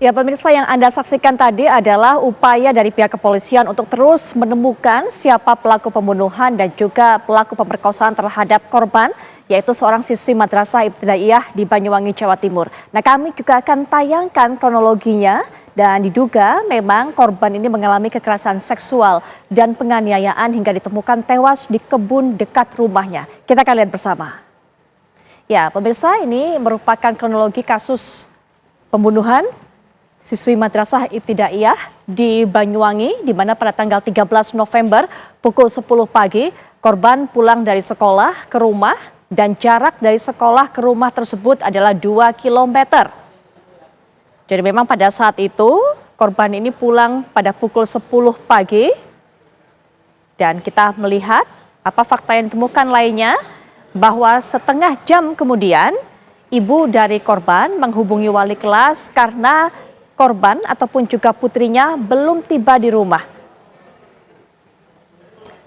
S1: Ya, pemirsa, yang Anda saksikan tadi adalah upaya dari pihak kepolisian untuk terus menemukan siapa pelaku pembunuhan dan juga pelaku pemerkosaan terhadap korban, yaitu seorang siswi Madrasah Ibtidaiyah di Banyuwangi, Jawa Timur. Nah, kami juga akan tayangkan kronologinya, dan diduga memang korban ini mengalami kekerasan seksual dan penganiayaan hingga ditemukan tewas di kebun dekat rumahnya. Kita akan lihat bersama. Ya, pemirsa, ini merupakan kronologi kasus pembunuhan siswi Madrasah Ibtidaiyah di Banyuwangi, di mana pada tanggal 13 November pukul 10 pagi korban pulang dari sekolah ke rumah, dan jarak dari sekolah ke rumah tersebut adalah 2 km. Jadi memang pada saat itu korban ini pulang pada pukul 10 pagi, dan kita melihat apa fakta yang ditemukan lainnya, bahwa setengah jam kemudian ibu dari korban menghubungi wali kelas karena korban ataupun juga putrinya belum tiba di rumah.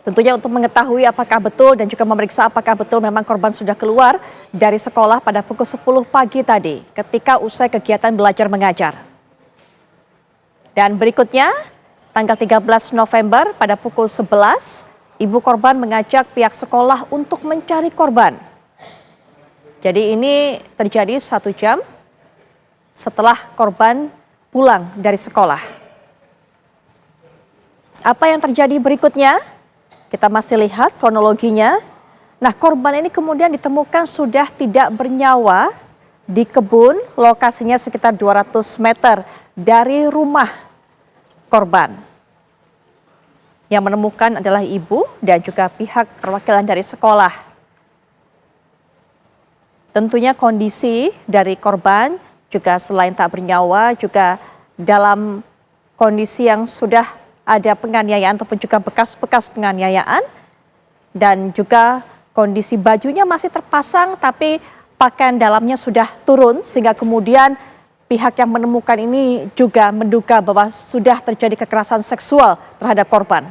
S1: Tentunya untuk mengetahui apakah betul dan juga memeriksa apakah betul memang korban sudah keluar dari sekolah pada pukul 10 pagi tadi ketika usai kegiatan belajar mengajar. Dan berikutnya tanggal 13 November pada pukul 11, ibu korban mengajak pihak sekolah untuk mencari korban. Jadi ini terjadi 1 jam setelah korban pulang dari sekolah. Apa yang terjadi berikutnya? Kita masih lihat kronologinya. Nah, korban ini kemudian ditemukan sudah tidak bernyawa di kebun, lokasinya sekitar 200 meter dari rumah korban. Yang menemukan adalah ibu dan juga pihak perwakilan dari sekolah. Tentunya kondisi dari korban juga selain tak bernyawa, juga dalam kondisi yang sudah ada penganiayaan ataupun juga bekas-bekas penganiayaan, dan juga kondisi bajunya masih terpasang tapi pakaian dalamnya sudah turun, sehingga kemudian pihak yang menemukan ini juga menduga bahwa sudah terjadi kekerasan seksual terhadap korban.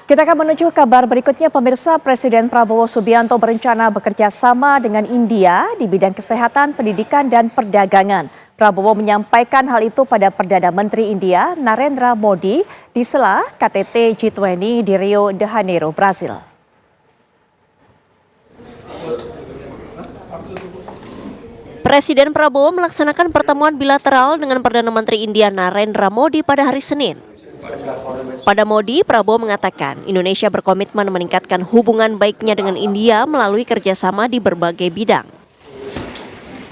S1: Kita akan menuju kabar berikutnya, pemirsa. Presiden Prabowo Subianto berencana bekerja sama dengan India di bidang kesehatan, pendidikan, dan perdagangan. Prabowo menyampaikan hal itu pada Perdana Menteri India Narendra Modi di sela KTT G20 di Rio de Janeiro, Brasil.
S9: Presiden Prabowo melaksanakan pertemuan bilateral dengan Perdana Menteri India Narendra Modi pada hari Senin. Pada Modi, Prabowo mengatakan Indonesia berkomitmen meningkatkan hubungan baiknya dengan India melalui kerjasama di berbagai bidang.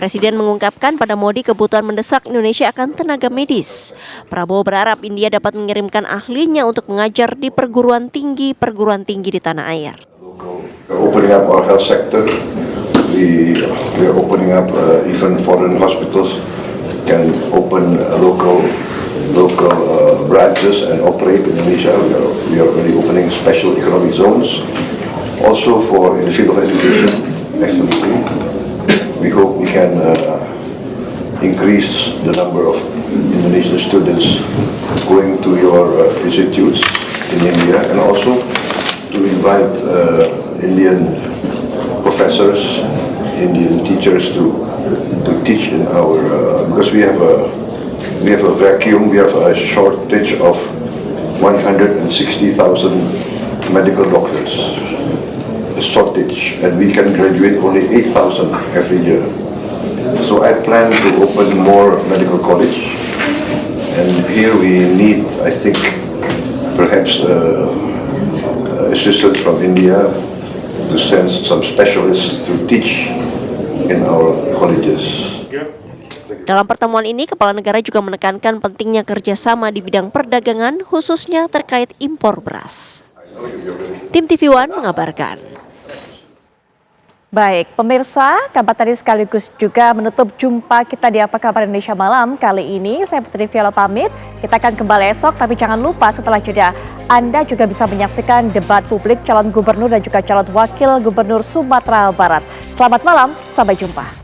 S9: Presiden mengungkapkan pada Modi kebutuhan mendesak Indonesia akan tenaga medis. Prabowo berharap India dapat mengirimkan ahlinya untuk mengajar di perguruan tinggi di tanah air.
S12: We're opening up our health sector. We are opening up even foreign hospitals can open local branches and operate in Indonesia. We are already opening special economic zones. Also in the field of education, excellently. We hope we can increase the number of Indonesian students going to your institutes in India, and also to invite Indian professors, Indian teachers to teach in our because we have a vacuum, we have a shortage of 160,000 medical doctors, a shortage, and we can graduate only 8,000 every year. So I plan to open more medical college, and here we need, I think, perhaps assistance from India to send some specialists to teach in our colleges.
S9: Dalam pertemuan ini, Kepala Negara juga menekankan pentingnya kerjasama di bidang perdagangan, khususnya terkait impor beras. Tim TV One mengabarkan.
S1: Baik, pemirsa, kabar tadi sekaligus juga menutup jumpa kita di Apa Kabar Indonesia Malam kali ini. Saya Putri Viola pamit, kita akan kembali esok, tapi jangan lupa setelah jeda, Anda juga bisa menyaksikan debat publik calon gubernur dan juga calon wakil gubernur Sumatera Barat. Selamat malam, sampai jumpa.